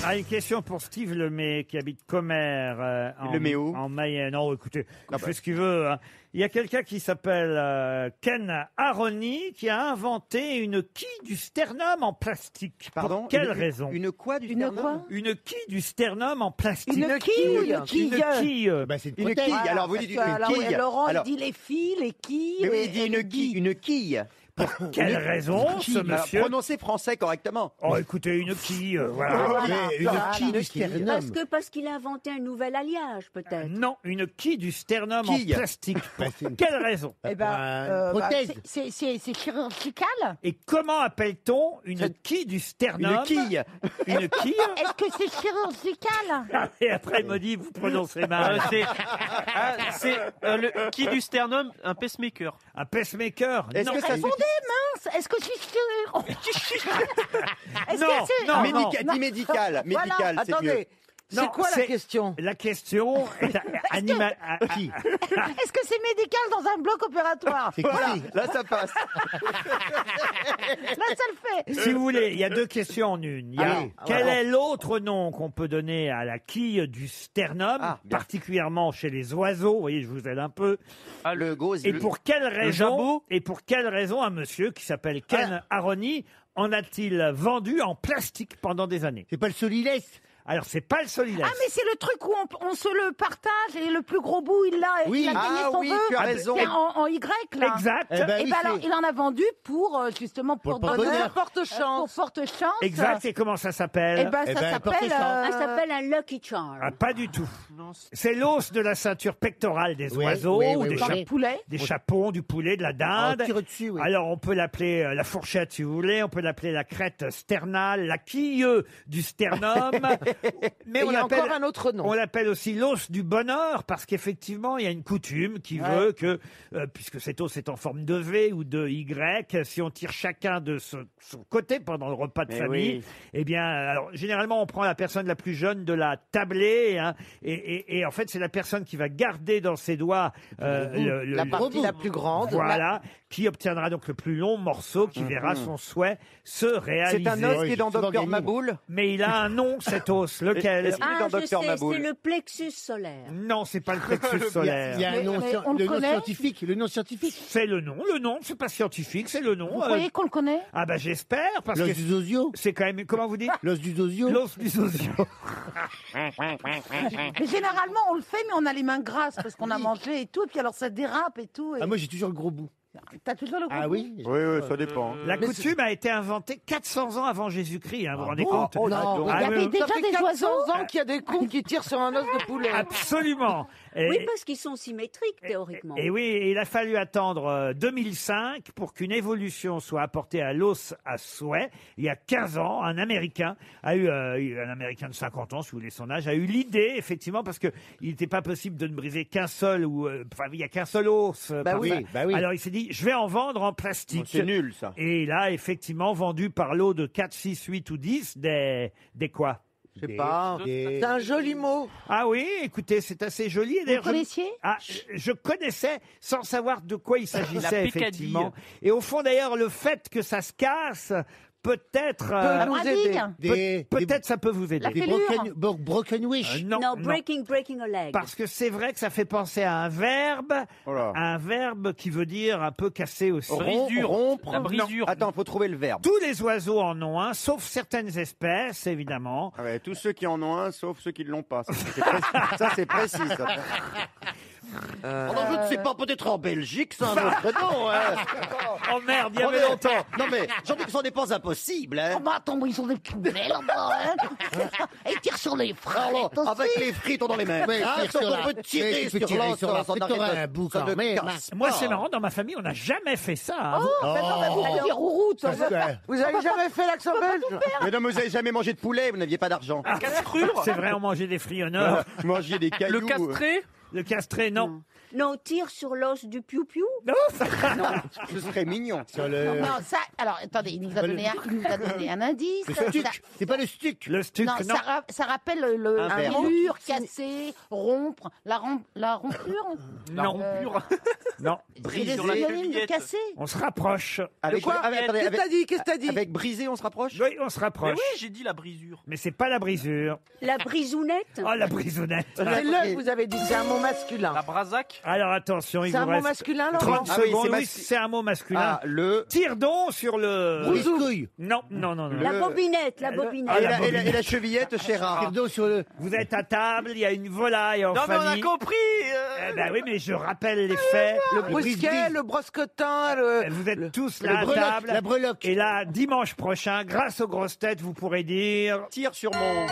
Ah, une question pour Steve Lemay qui habite Commères Lemay où en Mayenne. Non, écoutez, il bah. fait ce qu'il veut. Hein. Il y a quelqu'un qui s'appelle Ken Aroni qui a inventé une quille du sternum en plastique. Pardon. Pour quelle raison? Une quoi du Une sternum quoi Une quille du sternum en plastique. Une quille. Une quille. Bah, c'est une Une prothèse. quille. Voilà, Alors vous parce dites que, une alors, quille. Laurent, Alors, il dit les filles, les quilles. mais oui, et- il dit et une les quille. billes. Une quille. Quelle raison, ce monsieur? Prononcez français correctement. Oh, écoutez, une quille, voilà. Une quille du sternum. Parce qu'il a inventé un nouvel alliage, peut-être. Non, une quille du sternum Quille. en plastique. Pour quelle raison? Eh ben, prothèse. c'est chirurgical. Et comment appelle-t-on une quille du sternum? Une quille. Une quille? Est-ce que c'est chirurgical? Et après, il me dit, vous prononcez mal. C'est le qui du sternum, un pacemaker. Un pacemaker? Est-ce Non. que ça Attendez, mince. Est-ce que c'est Est-ce Non, que c'est non, Dit médical. Médical, c'est mieux. Attendez, c'est Non, quoi la question? La question est animal. Est-ce que c'est médical dans un bloc opératoire? C'est Voilà, qui? là ça passe. Là, ça le fait. Si vous voulez, il y a deux questions en une. Il y a Allez. quel est l'autre nom qu'on peut donner à la quille du sternum, Ah, bien. particulièrement chez les oiseaux? Vous voyez, je vous aide un peu. Le gauze. Et pour quelle raison? jabot Et pour quelle raison un monsieur qui s'appelle Ken Aroni en a-t-il vendu en plastique pendant des années? C'est pas le solilès? Alors, c'est pas le solilès. Ah, mais c'est le truc où on se le partage et le plus gros bout, il l'a. Oui. Il a gagné Ah son oui, vœu. tu as raison. C'est en Y, là. Exact. Eh ben Et oui, ben alors, c'est- il en a vendu pour, justement, pour le porte-bonheur. Porte chance. pour forte chance. Exact. Et comment ça s'appelle? Et ben, Eh ça ben, s'appelle... porte-chance. Ça s'appelle un Lucky Charm. Ah, pas du tout. C'est l'os de la ceinture pectorale des Oui, oiseaux, oui, ou oui, des, oui. dans le poulet. des chapons, du poulet, de la Ah, dinde. on tire dessus, oui. Alors, on peut l'appeler la fourchette, si vous voulez. On peut l'appeler la crête sternale, la quille du sternum. Mais Et on il y a l'appelle, encore un autre nom. on l'appelle aussi l'os du bonheur, parce qu'effectivement, il y a une coutume qui veut que, puisque cet os est en forme de V ou de Y, si on tire chacun de son côté pendant le repas de Mais famille, oui. eh bien, alors, généralement, on prend la personne la plus jeune de la tablée, hein, et en fait, c'est la personne qui va garder dans ses doigts La partie la plus grande. voilà, qui obtiendra donc le plus long morceau, qui verra son souhait se réaliser. C'est un os qui Oui, est dans souvent Docteur gagné. Maboul. Mais il a un nom, cet os. Lequel? Est-ce qu'il est dans Ah, je Docteur sais, Maboul? c'est le plexus solaire. Non, c'est pas le plexus solaire. Il y a un nom, mais on le le nom connaît scientifique. Le nom scientifique. C'est le nom. Le nom, c'est pas scientifique, c'est le nom. Vous croyez qu'on le connaît? Ah bah j'espère, parce L'os que du zozio. c'est quand même... Comment vous dites? L'os du zozio. L'os du zozio. Mais généralement, on le fait, mais on a les mains grasses parce qu'on a mangé et tout, et puis alors ça dérape et tout. Et... Ah, moi, j'ai toujours le gros bout. T'as toujours le gros Ah bout. oui? Oui, ça dépend. La coutume a été inventée 400 ans avant Jésus-Christ, hein, vous vous rendez bon compte? Oh non, Il y Ah, avait oui, déjà ça fait des 400 oiseaux. ans qu'il y a des cons qui tirent sur un os de poulet. Absolument. Et- Oui, parce qu'ils sont symétriques, théoriquement. Et oui, il a fallu attendre 2005 pour qu'une évolution soit apportée à l'os à souhait. Il y a 15 ans, un Américain un Américain de 50 ans, si vous voulez son âge, a eu l'idée, effectivement, parce que il n'était pas possible de ne briser qu'un seul, il y a qu'un seul os. par oui, ça. bah oui. Alors il s'est dit, je vais en vendre en plastique. C'est nul, ça. Et il a effectivement vendu par lot de 4, 6, 8 ou 10 des quoi? Je sais pas. Des- C'est un joli mot. Ah oui, écoutez, c'est assez joli. Et Vous d'ailleurs, connaissiez? je connaissais sans savoir de quoi il s'agissait, La effectivement. Et au fond, d'ailleurs, le fait que ça se casse, peut-être... La nous brindille. aider. peut-être ça peut vous aider. La Des fêlure. broken wish. Non, Non, non. breaking a leg. Parce que c'est vrai que ça fait penser à un verbe, qui veut dire un peu casser aussi. Brisure. Rompre. La brisure. Attends, faut trouver le verbe. Tous les oiseaux en ont un, sauf certaines espèces, évidemment. Ah ouais, tous ceux qui en ont un, sauf ceux qui ne l'ont pas. Ça, c'est précis. Ça. Je ne sais pas, peut-être en Belgique, c'est un autre nom. Oh merde, il y avait longtemps. Non mais, j'en dis que ce n'est pas impossible. Oh bah attends, ils ont des poubelles là-bas, hein. Et ils tirent sur les frites aussi. Avec les frites dans les mains. Ouais, Hein, tire sur donc la- on peut tirer ouais, tu peux sur tirer l'os sur la sans frite, arrêter. t'auras un bout Ça quand ne même. casse Moi, pas. c'est marrant, dans ma famille, on n'a jamais fait ça. hein. Vous rouroute. Vous avez jamais fait l'accent belge? Mais non, mais vous n'avez jamais mangé de poulet, vous n'aviez pas d'argent. Castrure. C'est vrai, on mangeait des frionneurs. Vous mangiez des cailloux. Le castré. Le castré, non. Non, tire sur l'os du piou-piou. Non, Ce serait mignon. Sur le... Non, ça, alors attendez, il nous a donné un indice. Le Ça- stuc. C'est pas le stuc. le stuc, Non, non. ça rappelle Un verbe. fêlure, casser, rompre, la rompure. Non. Non. C'est les sur la synonymes de chevillette. casser. On se rapproche. Avec Quoi? attendez, Qu'est-ce que avec- t'as dit? Qu'est-ce que t'as dit? Avec brisé, on se rapproche. Oui, on se Mais rapproche. oui, j'ai dit la brisure. Mais c'est pas la brisure. La brisounette. Oh, la brisounette. C'est le que vous avez dit, c'est un mot masculin. La brasac. Alors attention, il C'est vous un mot reste masculin, Laurent 30 Ah oui, secondes. c'est Oui, masculin. c'est un mot masculin. Ah, le... Tire-donc sur le... Biscouille. Non, non, non, non. La bobinette, la bobinette. Ah, Et la la, et la- bobinette. et la chevillette chez Rare. Tire donc sur le... Vous êtes à table, il y a une volaille en Non, mais on a famille. compris. Eh ben oui, mais je rappelle les faits. Le brusquet, le broscotin, Vous êtes tous Le là à breloque, table. la breloque. Et là, dimanche prochain, grâce aux grosses têtes, vous pourrez dire Tire sur mon...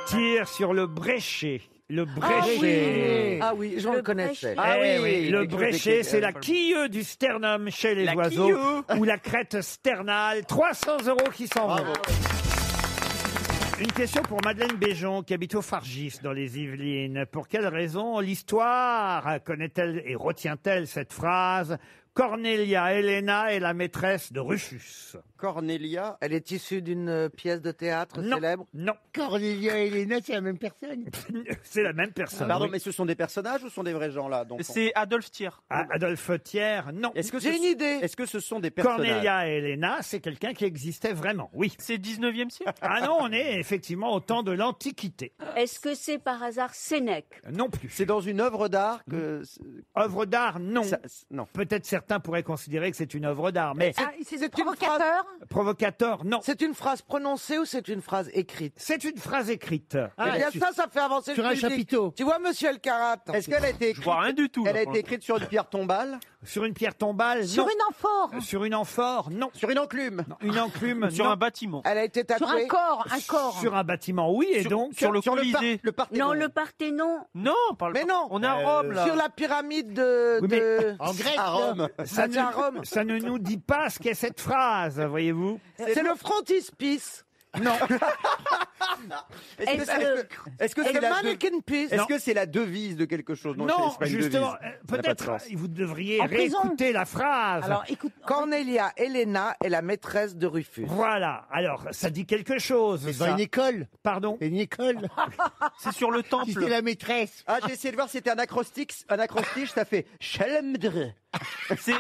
tire sur le bréchet. Le bréchet. Ah oui, je le connaissais. Ah Eh oui, le quelque chose bréchet, avec- c'est la quille du sternum chez les La oiseaux quille. ou la crête sternale. 300 € qui s'en vont. Bravo. Une question pour Madeleine Béjon, qui habite au Fargis, dans les Yvelines. Pour quelle raison l'histoire connaît-elle et retient-elle cette phrase « Cornelia Helena est la maîtresse de Rufus Cornelia... Elle est issue d'une pièce de théâtre Non. célèbre. » Non, Cornelia et Elena, c'est la même personne. c'est la même personne. Pardon, oui. mais ce sont des personnages ou ce sont des vrais gens là donc, C'est Adolphe Thiers. Ah, Adolphe Thiers, non. Est-ce que J'ai une idée. Est-ce que ce sont des personnages? Cornelia Helena, c'est quelqu'un qui existait vraiment, oui. C'est 19e siècle. Ah non, on est effectivement au temps de l'Antiquité. Est-ce que c'est par hasard Sénèque? Non plus. C'est dans une œuvre d'art que... Œuvre d'art, non. Non. Peut-être certains pourraient considérer que c'est une œuvre d'art, mais Ah, c'est une provocateur. provocateur, non. C'est une phrase prononcée ou c'est une phrase écrite? C'est une phrase écrite. Eh bien, ça fait avancer Sur le un public. chapiteau. Tu vois, monsieur Elkarat? Est-ce qu'elle a été Je vois écrite... rien du tout. Elle là, a pour été l'instant. écrite sur une pierre tombale? Sur une pierre tombale, Sur non. une amphore. Sur une amphore, non. Sur une enclume? Une enclume, Sur non. un bâtiment. Elle a été Sur un tatouée. corps. Un corps. Sur un bâtiment, oui, et donc sur le Sur Colisée. le Parthénon. Non, le Parthénon. Non, on parle Mais pas. non. On est à Rome là. Sur la pyramide de... Oui, mais- de- En Grèce, À Rome. ça c'est à Rome. ça ne nous dit pas ce qu'est cette phrase, voyez-vous. C'est le frontispice. Non. Est-ce que Est-ce c'est que- est-ce que Et c'est le la mannequin piece. est-ce que c'est la devise de quelque chose? Non, c'est pas une justement, devise. Ça n'a pas de peut-être sens. vous devriez En prison. réécouter la phrase. Alors, écoute. Cornelia Helena est la maîtresse de Rufus. Voilà, alors ça dit quelque chose. c'est dans ça. une école. Pardon. C'est une école. C'est sur le Qui temple. c'est la maîtresse? Ah, j'ai essayé de voir si c'était un acrostiche, ça fait Shalmdre. C'est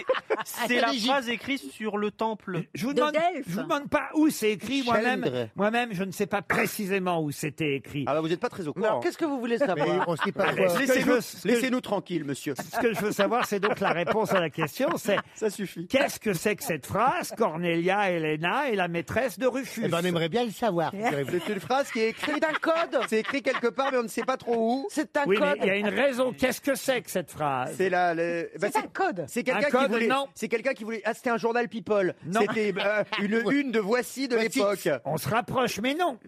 la phrase écrite sur le temple. Je vous De demande, Delphes. je vous demande pas où c'est écrit moi-même. Chalendre. Moi-même, je ne sais pas précisément où c'était écrit. Ah bah vous n'êtes pas très au Mais alors, courant. qu'est-ce que vous voulez Mais savoir? on sait pas Mais quoi. ce que je veux- Laissez-nous tranquille, monsieur. Ce que je veux savoir, c'est donc la réponse à la question, c'est Ça suffit. qu'est-ce que c'est que cette phrase Cornelia Helena est la maîtresse de Rufus. Eh ben, on aimerait bien le savoir. C'est une phrase qui est écrite. C'est un code. C'est écrit quelque part, mais on ne sait pas trop où. C'est un Oui, mais code. il y a une raison. Qu'est-ce que c'est que cette phrase C'est la. C'est un code. C'est Un quelqu'un code, qui voulait. non. C'est quelqu'un qui voulait. Ah, c'était un journal People. Non. C'était une de Voici de Voici. l'époque. On se rapproche, mais non.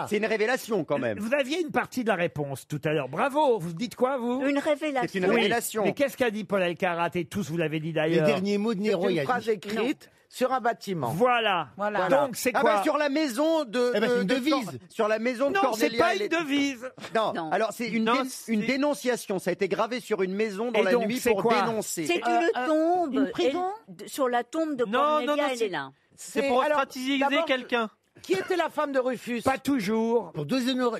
C'est une révélation quand même. Vous aviez une partie de la réponse tout à l'heure. Bravo. Vous dites quoi, vous Une révélation. C'est une Oui. révélation. Mais qu'est-ce qu'a dit Paul Elkarat et tous vous l'avez dit Les d'ailleurs. derniers mots de C'est Nero, il une a phrase dit. écrite sur un bâtiment. Voilà. Voilà. Donc c'est Ah quoi bah sur la maison de. Eh ben, c'est une de devise. Sur la maison de Non, c'est Cornelia. pas elle une est- devise. Non. Non. Alors c'est une, Non, une c'est- dénonciation. Ça a été gravé sur une maison dans Et la donc, nuit c'est pour quoi dénoncer. C'est une tombe. une prison sur la tombe de Non, Cornelia non, non, c'est- Helena. C'est pour alors, stratégiser d'abord, quelqu'un. Qui était la femme de Rufus? Pas toujours. Pour deux honneurs. Oh.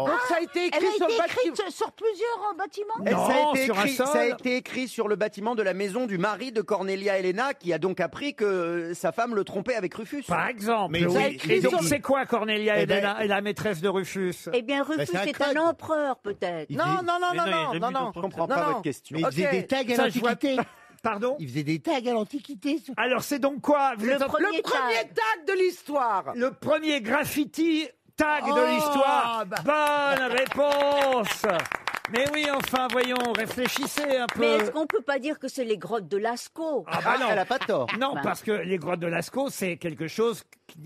Donc ça a été Elle écrit a sur été le bâtiment. écrite sur plusieurs bâtiments. Non, ça, a été sur un écrit, sol. ça a été écrit sur le bâtiment de la maison du mari de Cornelia Helena, qui a donc appris que sa femme le trompait avec Rufus. Par exemple. Mais oui. ça a écrit Et donc sur- c'est quoi Cornelia Eh ben- Helena et la maîtresse de Rufus? Eh bien, Rufus c'est un est un code. empereur, peut-être. Il Non, faisait- non, non, Mais non, non, il y a non, jamais non, eu non. d'autre- Je comprends Non, pas non. votre question. Mais il faisait Ok. des tags à Ça, je vois- l'Antiquité. Pardon. Il faisait des tags à l'Antiquité. Alors c'est donc quoi Vous Le êtes en- premier Le premier tag. tag de l'histoire. le premier graffiti tag Oh, de l'histoire. bah. Bonne réponse. Mais oui, enfin, voyons, réfléchissez un peu. Mais est-ce qu'on peut pas dire que c'est les grottes de Lascaux? Ah bah non. Elle a pas tort. Non, Bah. parce que les grottes de Lascaux, c'est quelque chose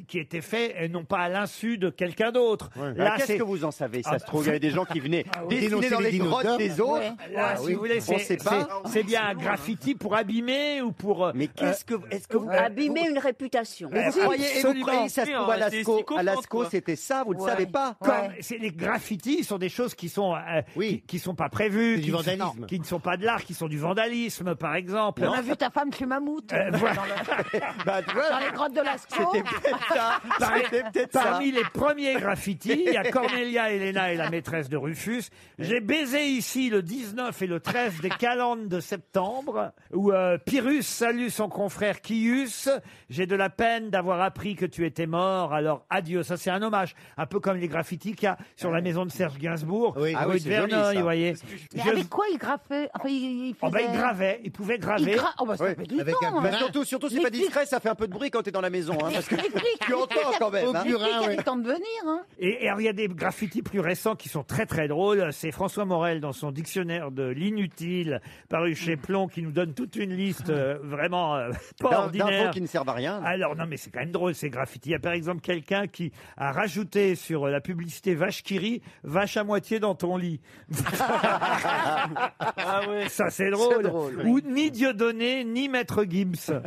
qui était fait, non pas à l'insu de quelqu'un d'autre. Là, qu'est-ce que vous en savez? Ça Ah se trouve, il y avait des gens qui venaient dessiner Dénoncer dans les les grottes dinosaures. des autres. Ouais. Là, si vous voulez, On sait pas. c'est bien un graffiti pour abîmer ou pour... Mais qu'est-ce que, est-ce que vous, Abîmer une réputation. vous croyez, et vous absolument. croyez que ça se trouve à C'est Lascaux? psychopathe, À Lascaux, quoi. c'était ça, vous ne Ouais. savez pas? Comme les graffitis sont des choses qui sont Oui. qui sont pas prévues, C'est du qui ne- vandalisme. qui ne sont pas de l'art, qui sont du vandalisme, par exemple. On a vu ta femme fumer mammouth voilà. Bah, tu vois, dans les grottes de Lascaux. Parmi les premiers graffitis, il y a Cornelia Elena et la maîtresse de Rufus. J'ai baisé ici le 19 et le 13 des calendes de septembre, où Pyrrhus salue son confrère Chius. J'ai de la peine d'avoir appris que tu étais mort, alors adieu. Ça, c'est un hommage, un peu comme les graffitis qu'il y a sur la maison de Serge Gainsbourg, rue de Verneuil, vous voyez. Mais avec quoi il graffait? Enfin, il faisait... il gravait, il pouvait graver. ça fait du temps, hein. Surtout, c'est pas discret, ça fait un peu de bruit quand t'es dans la maison, hein, parce que tu entends quand même. Les flics avaient le temps de venir, hein. Et alors, il y a des graffitis plus récents qui sont très très drôles. C'est François Morel dans son dictionnaire de l'inutile, paru chez Plomb, qui nous donne toute une liste vraiment pas ordinaire. D'infos qui ne servent à rien. Alors non, mais c'est quand même drôle ces graffitis. Il y a par exemple quelqu'un qui a rajouté sur la publicité vache qui rit, vache à moitié dans ton lit. Ah ouais. Ça c'est drôle. Ou ni Dieudonné ni Maître Gims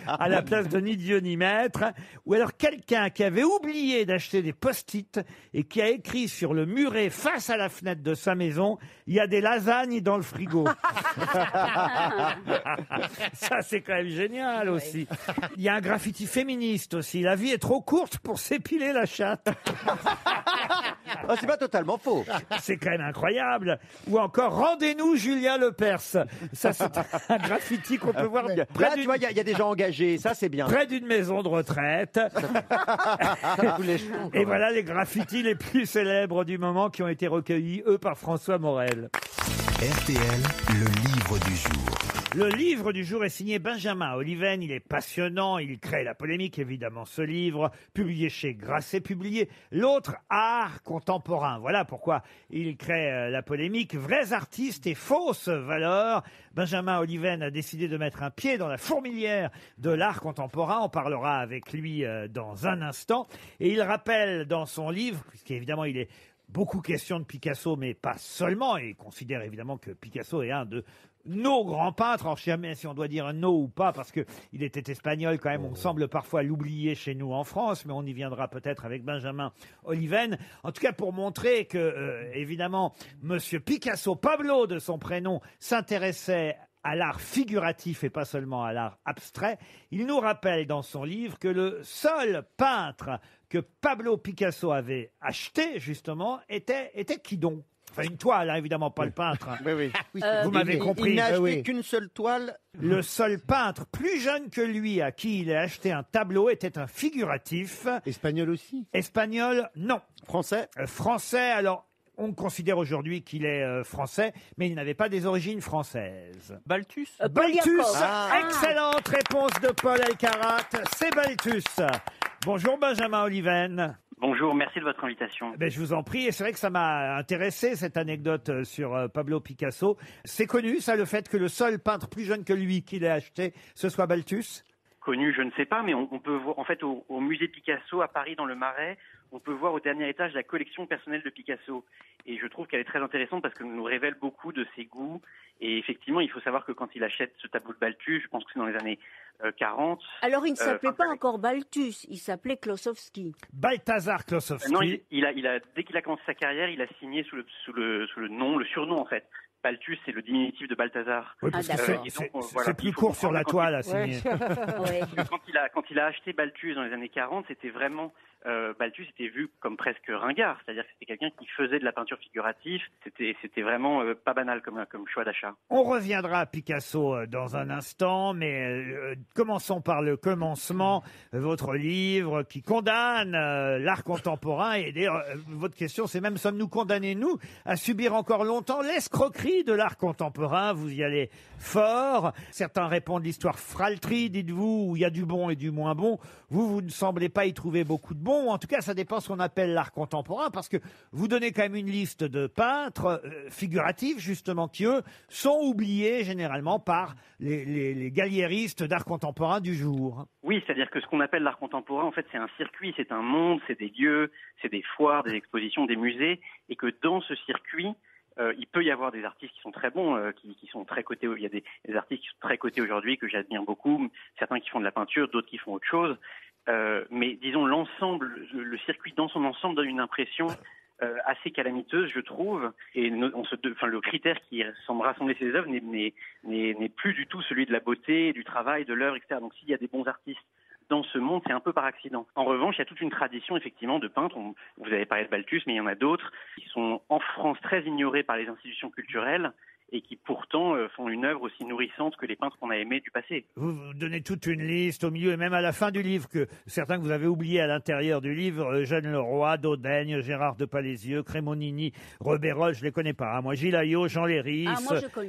à la place de ni Dieu ni Maître. Ou alors quelqu'un qui avait oublié d'acheter des post-it et qui a écrit sur le muret face à la fenêtre de sa maison, il y a des lasagnes dans le frigo. Ça c'est quand même génial aussi. Il y a un graffiti féministe aussi. La vie est trop courte pour s'épiler la chatte. C'est pas totalement faux. C'est quand même incroyable. Ou encore, rendez-nous Julia Lepers. Ça, c'est un graffiti qu'on peut voir Là, tu vois, il y a des gens engagés. Ça, c'est bien. près d'une maison de retraite. Et voilà les graffitis les plus célèbres du moment qui ont été recueillis, eux, par François Morel. RTL, le livre du jour. Le livre du jour est signé Benjamin Oliven. Il est passionnant. Il crée la polémique, évidemment, ce livre, publié chez Grasset, publié l'autre art contemporain. Voilà pourquoi il crée la polémique. Vrais artistes et fausses valeurs. Benjamin Oliven a décidé de mettre un pied dans la fourmilière de l'art contemporain. On parlera avec lui dans un instant. Et il rappelle dans son livre, puisqu'évidemment il est beaucoup question de Picasso, mais pas seulement. Et il considère évidemment que Picasso est un de nos grands peintres. Alors, je sais jamais si on doit dire no ou pas, parce que il était espagnol quand même. On semble parfois l'oublier chez nous en France, mais on y viendra peut-être avec Benjamin Oliven. En tout cas, pour montrer que, évidemment, Monsieur Picasso, Pablo de son prénom, s'intéressait à l'art figuratif et pas seulement à l'art abstrait. Il nous rappelle dans son livre que le seul peintre que Pablo Picasso avait acheté, justement, était qui donc? Enfin, une toile, hein, évidemment, pas le peintre. Oui. Vous m'avez compris. Il n'a acheté qu'une seule toile. Le seul peintre plus jeune que lui à qui il a acheté un tableau était un figuratif. Espagnol aussi? Espagnol, non. Français? Français, alors... On considère aujourd'hui qu'il est français, mais il n'avait pas des origines françaises. Balthus. Balthus. Ah. Excellente réponse de Paul Elkarat. C'est Balthus. Bonjour Benjamin Oliven. Bonjour, merci de votre invitation. Ben, je vous en prie, et c'est vrai que ça m'a intéressé cette anecdote sur Pablo Picasso. C'est connu, ça, le fait que le seul peintre plus jeune que lui qu'il ait acheté, ce soit Balthus? Connu, je ne sais pas, mais on peut voir, en fait, au musée Picasso à Paris, dans le Marais, on peut voir au dernier étage la collection personnelle de Picasso. Et je trouve qu'elle est très intéressante parce qu'elle nous révèle beaucoup de ses goûts. Et effectivement, il faut savoir que quand il achète ce tableau de Balthus, je pense que c'est dans les années 40. Alors, il ne s'appelait pas encore Balthus, il s'appelait Klossowski. Balthazar Klossowski. Non, dès qu'il a commencé sa carrière, il a signé sous le surnom, en fait. Balthus, c'est le diminutif de Balthazar. Oui, parce que c'est plus court sur la toile à signer. Quand il a acheté Balthus dans les années 40, c'était vraiment... Balthus était vu comme presque ringard, c'est-à-dire que c'était quelqu'un qui faisait de la peinture figurative. C'était vraiment pas banal comme choix d'achat. On reviendra à Picasso dans un instant, mais commençons par le commencement. Votre livre qui condamne l'art contemporain. Et d'ailleurs, votre question, c'est même sommes-nous condamnés, nous, à subir encore longtemps l'escroquerie de l'art contemporain? Vous y allez fort. Certains répondent l'histoire fralterie, dites-vous, où il y a du bon et du moins bon. Vous ne semblez pas y trouver beaucoup de bon. En tout cas, ça dépend ce qu'on appelle l'art contemporain, parce que vous donnez quand même une liste de peintres figuratifs, justement, qui, eux, sont oubliés généralement par les galliéristes d'art contemporain du jour. Oui, c'est-à-dire que ce qu'on appelle l'art contemporain, en fait, c'est un circuit, c'est un monde, c'est des lieux, c'est des foires, des expositions, des musées, et que dans ce circuit, il peut y avoir des artistes qui sont très bons, qui sont très cotés. Il y a des artistes qui sont très cotés aujourd'hui que j'admire beaucoup. Certains qui font de la peinture, d'autres qui font autre chose. Mais disons l'ensemble, le circuit dans son ensemble donne une impression assez calamiteuse, je trouve. Et le critère qui semble rassembler ces œuvres n'est plus du tout celui de la beauté, du travail, de l'œuvre, etc. Donc s'il y a des bons artistes dans ce monde, c'est un peu par accident. En revanche, il y a toute une tradition effectivement de peintres. Vous avez parlé de Balthus, mais il y en a d'autres qui sont en France très ignorés par les institutions culturelles et qui pourtant font une œuvre aussi nourrissante que les peintres qu'on a aimés du passé. Vous donnez toute une liste au milieu et même à la fin du livre, que certains que vous avez oubliés à l'intérieur du livre, Eugène Leroy, Daudaigne, Gérard de Palaisieux, Crémonini, Rebérol, je les connais pas. Moi, Gilles Ayot, Jean Léris,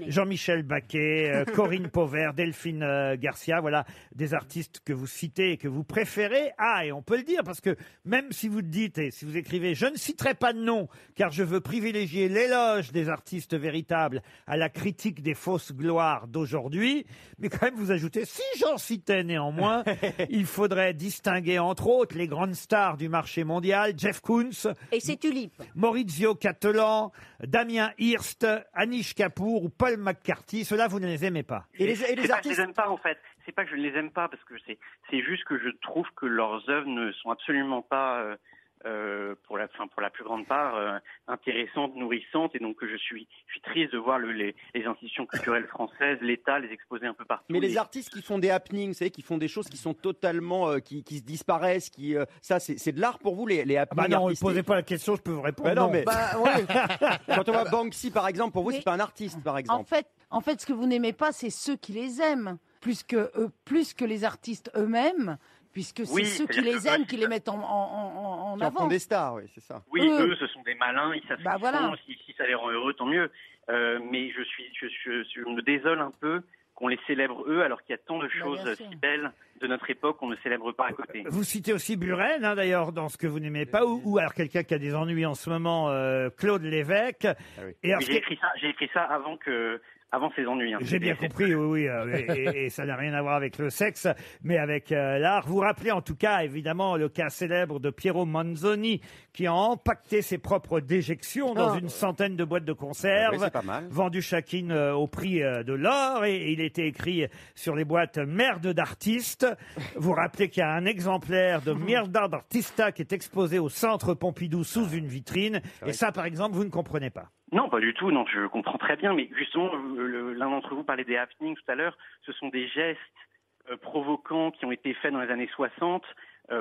Jean-Michel Baquet, Corinne Pauvert, Delphine Garcia, voilà des artistes que vous citez et que vous préférez. Ah, et on peut le dire, parce que même si vous dites, et si vous écrivez, je ne citerai pas de nom, car je veux privilégier l'éloge des artistes véritables à la critique des fausses gloires d'aujourd'hui, mais quand même vous ajoutez, si j'en citais néanmoins, il faudrait distinguer entre autres les grandes stars du marché mondial, Jeff Koons, et ses tulipes, Maurizio Cattelan, Damien Hirst, Anish Kapoor ou Paul McCarthy. Ceux-là, vous ne les aimez pas. Et les artistes, je les aime pas en fait. C'est pas que je ne les aime pas, parce que c'est juste que je trouve que leurs œuvres ne sont absolument pas pour la plus grande part intéressantes, nourrissantes, et donc je suis triste de voir les institutions culturelles françaises, l'État les exposer un peu partout. Mais les artistes qui font des happenings, vous savez, qui font des choses qui sont totalement qui se disparaissent, ça c'est de l'art pour vous, les happenings. Non, ne posez pas la question, je peux vous répondre. Non, mais quand on voit Banksy par exemple, pour vous c'est pas un artiste par exemple. En fait, ce que vous n'aimez pas, c'est ceux qui les aiment plus que les artistes eux-mêmes. Puisque c'est ceux qui les aiment qui les mettent en avant. Qui en font des stars, oui, c'est ça. Oui, eux, ce sont des malins, ils savent ce qu'ils font. Si ça les rend heureux, tant mieux. Mais je me désole un peu qu'on les célèbre eux, alors qu'il y a tant de choses si belles de notre époque qu'on ne célèbre pas à côté. Vous citez aussi Buren, d'ailleurs, dans ce que vous n'aimez pas, ou alors quelqu'un qui a des ennuis en ce moment, Claude Lévesque. Ah oui. Et alors, j'ai écrit ça avant ses ennuis. J'ai bien compris, oui, et ça n'a rien à voir avec le sexe, mais avec l'art. Vous rappelez en tout cas, évidemment, le cas célèbre de Piero Manzoni, qui a empaqueté ses propres déjections dans une centaine de boîtes de conserve, vendues chacune au prix de l'or, et il était écrit sur les boîtes « Merde d'artiste ». Vous rappelez qu'il y a un exemplaire de Mierda d'artista qui est exposé au Centre Pompidou sous une vitrine, et ça, par exemple, vous ne comprenez pas. Non, pas du tout. Non, je comprends très bien. Mais justement, l'un d'entre vous parlait des happenings tout à l'heure. Ce sont des gestes provocants qui ont été faits dans les années 60.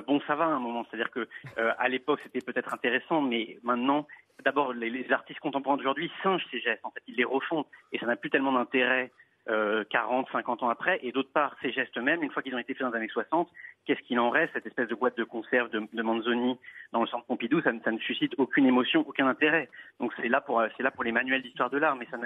Bon, ça va à un moment. C'est-à-dire que à l'époque, c'était peut-être intéressant, mais maintenant, d'abord, les artistes contemporains d'aujourd'hui singent ces gestes. En fait, ils les refont, et ça n'a plus tellement d'intérêt 40, 50 ans après. Et d'autre part, ces gestes mêmes, une fois qu'ils ont été faits dans les années 60, qu'est-ce qu'il en reste? Cette espèce de boîte de conserve de Manzoni dans le Centre Pompidou, ça ne suscite aucune émotion, aucun intérêt. Donc c'est là pour les manuels d'histoire de l'art, mais ça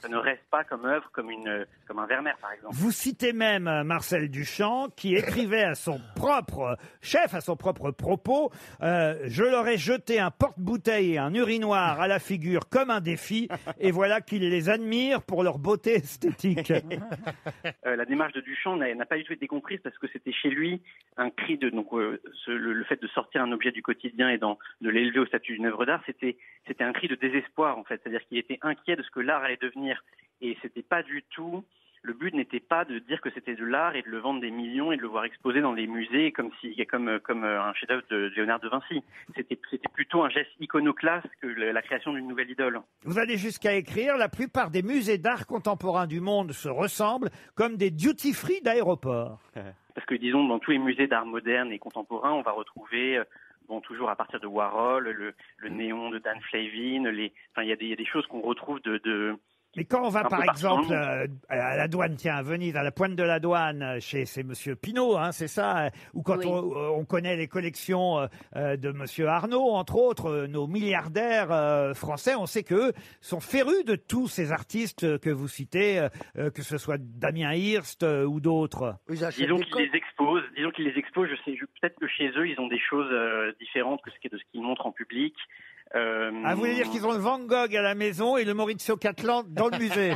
ne reste pas comme œuvre, comme un Vermeer, par exemple. Vous citez même Marcel Duchamp, qui écrivait à son propre chef, à son propre propos, je leur ai jeté un porte-bouteille et un urinoir à la figure comme un défi, et voilà qu'il les admire pour leur beauté esthétique. La démarche de Duchamp n'a pas du tout été comprise, parce que c'était chez lui un cri de le fait de sortir un objet du quotidien et de l'élever au statut d'une œuvre d'art, c'était un cri de désespoir en fait, c'est-à-dire qu'il était inquiet de ce que l'art allait devenir, et c'était pas du tout. Le but n'était pas de dire que c'était de l'art et de le vendre des millions et de le voir exposé dans des musées comme un chef-d'œuvre de Léonard de Vinci. C'était plutôt un geste iconoclaste que la création d'une nouvelle idole. Vous allez jusqu'à écrire, la plupart des musées d'art contemporain du monde se ressemblent comme des duty-free d'aéroport. Parce que disons, dans tous les musées d'art moderne et contemporain, on va retrouver toujours à partir de Warhol, le néon de Dan Flavin, il y a des choses qu'on retrouve Mais quand on va, par exemple, à la douane, à Venise, à la pointe de la douane, c'est Monsieur Pinault, c'est ça, ou quand on connaît les collections de Monsieur Arnaud, entre autres, nos milliardaires français, on sait qu'eux sont férus de tous ces artistes que vous citez, que ce soit Damien Hirst ou d'autres. Disons qu'ils les exposent, peut-être que chez eux, ils ont des choses différentes que ce qu'ils montrent en public. Vous voulez dire qu'ils ont le Van Gogh à la maison et le Maurizio Cattelan dans le musée?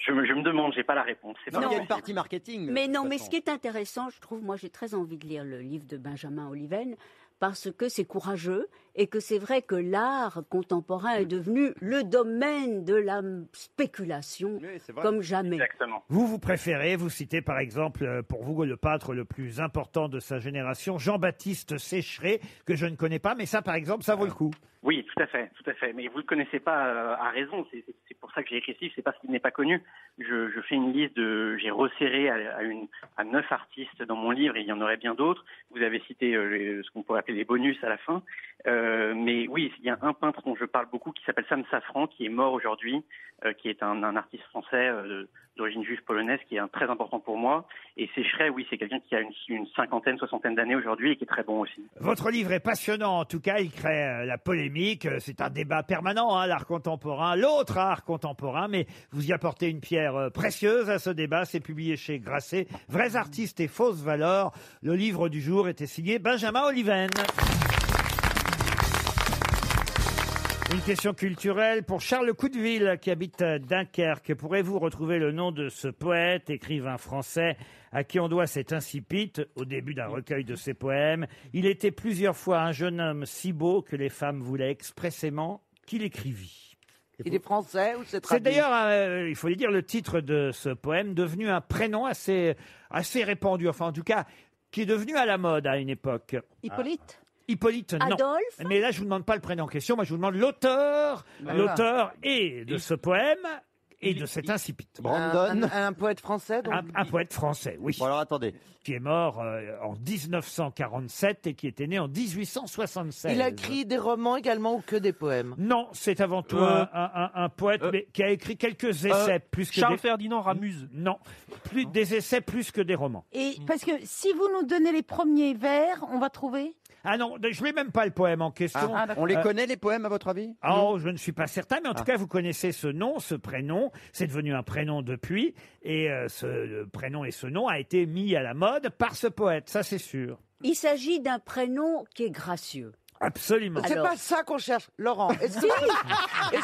Je me demande, j'ai pas la réponse. Il y a une partie marketing. Mais non, mais ce qui est intéressant, je trouve, moi j'ai très envie de lire le livre de Benjamin Oliven, parce que c'est courageux et que c'est vrai que l'art contemporain est devenu le domaine de la spéculation comme jamais. Exactement. Vous préférez, vous citez par exemple, pour vous, le peintre le plus important de sa génération, Jean-Baptiste Sécheret, que je ne connais pas, mais ça par exemple, ça vaut le coup. Oui, Tout à fait, tout à fait. Mais vous le connaissez pas à raison. C'est pour ça que j'ai écrit ce livre. C'est parce qu'il n'est pas connu. Je fais une liste j'ai resserré à 9 artistes dans mon livre et il y en aurait bien d'autres. Vous avez cité ce qu'on pourrait appeler les bonus à la fin. Mais oui, il y a un peintre dont je parle beaucoup qui s'appelle Sam Safran, qui est mort aujourd'hui, qui est un artiste français d'origine juive polonaise, qui est très important pour moi. Et Sécheret, oui, c'est quelqu'un qui a une cinquantaine, soixantaine d'années aujourd'hui et qui est très bon aussi. Votre livre est passionnant, en tout cas, il crée la polémique, c'est un débat permanent, hein, l'art contemporain, l'autre art contemporain, mais vous y apportez une pierre précieuse à ce débat, c'est publié chez Grasset, Vrais artistes et fausses valeurs. Le livre du jour était signé Benjamin Oliven. Une question culturelle pour Charles Coudeville qui habite Dunkerque. Pourrez-vous retrouver le nom de ce poète, écrivain français, à qui on doit cet incipit au début d'un recueil de ses poèmes? Il était plusieurs fois un jeune homme si beau que les femmes voulaient expressément qu'il écrivît. Il est français ou c'est C'est traduit? d'ailleurs, il faut le dire, le titre de ce poème, devenu un prénom assez répandu, enfin en tout cas, qui est devenu à la mode à une époque. Hippolyte Hippolyte, non. Adolphe? Mais là, je vous demande pas le prénom en question, moi je vous demande l'auteur, l'auteur et de ce poème et de cet incipit. Brandon. Un poète français donc... Un poète français, oui. Bon, alors attendez. Qui est mort en 1947 et qui était né en 1876. Il a écrit des romans également ou que des poèmes? Non, c'est avant tout un poète mais qui a écrit quelques essais plus que Charles des... Ferdinand Ramuse. Non, plus des essais plus que des romans. Et parce que si vous nous donnez les premiers vers, on va trouver. Ah non, je n'ai même pas le poème en question. On les connaît, les poèmes, à votre avis? Oh, je ne suis pas certain, mais en tout cas, vous connaissez ce nom, ce prénom. C'est devenu un prénom depuis. Et ce prénom et ce nom a été mis à la mode par ce poète, ça c'est sûr. Il s'agit d'un prénom qui est gracieux. Absolument. C'est Alors- pas ça qu'on cherche. Laurent, est-ce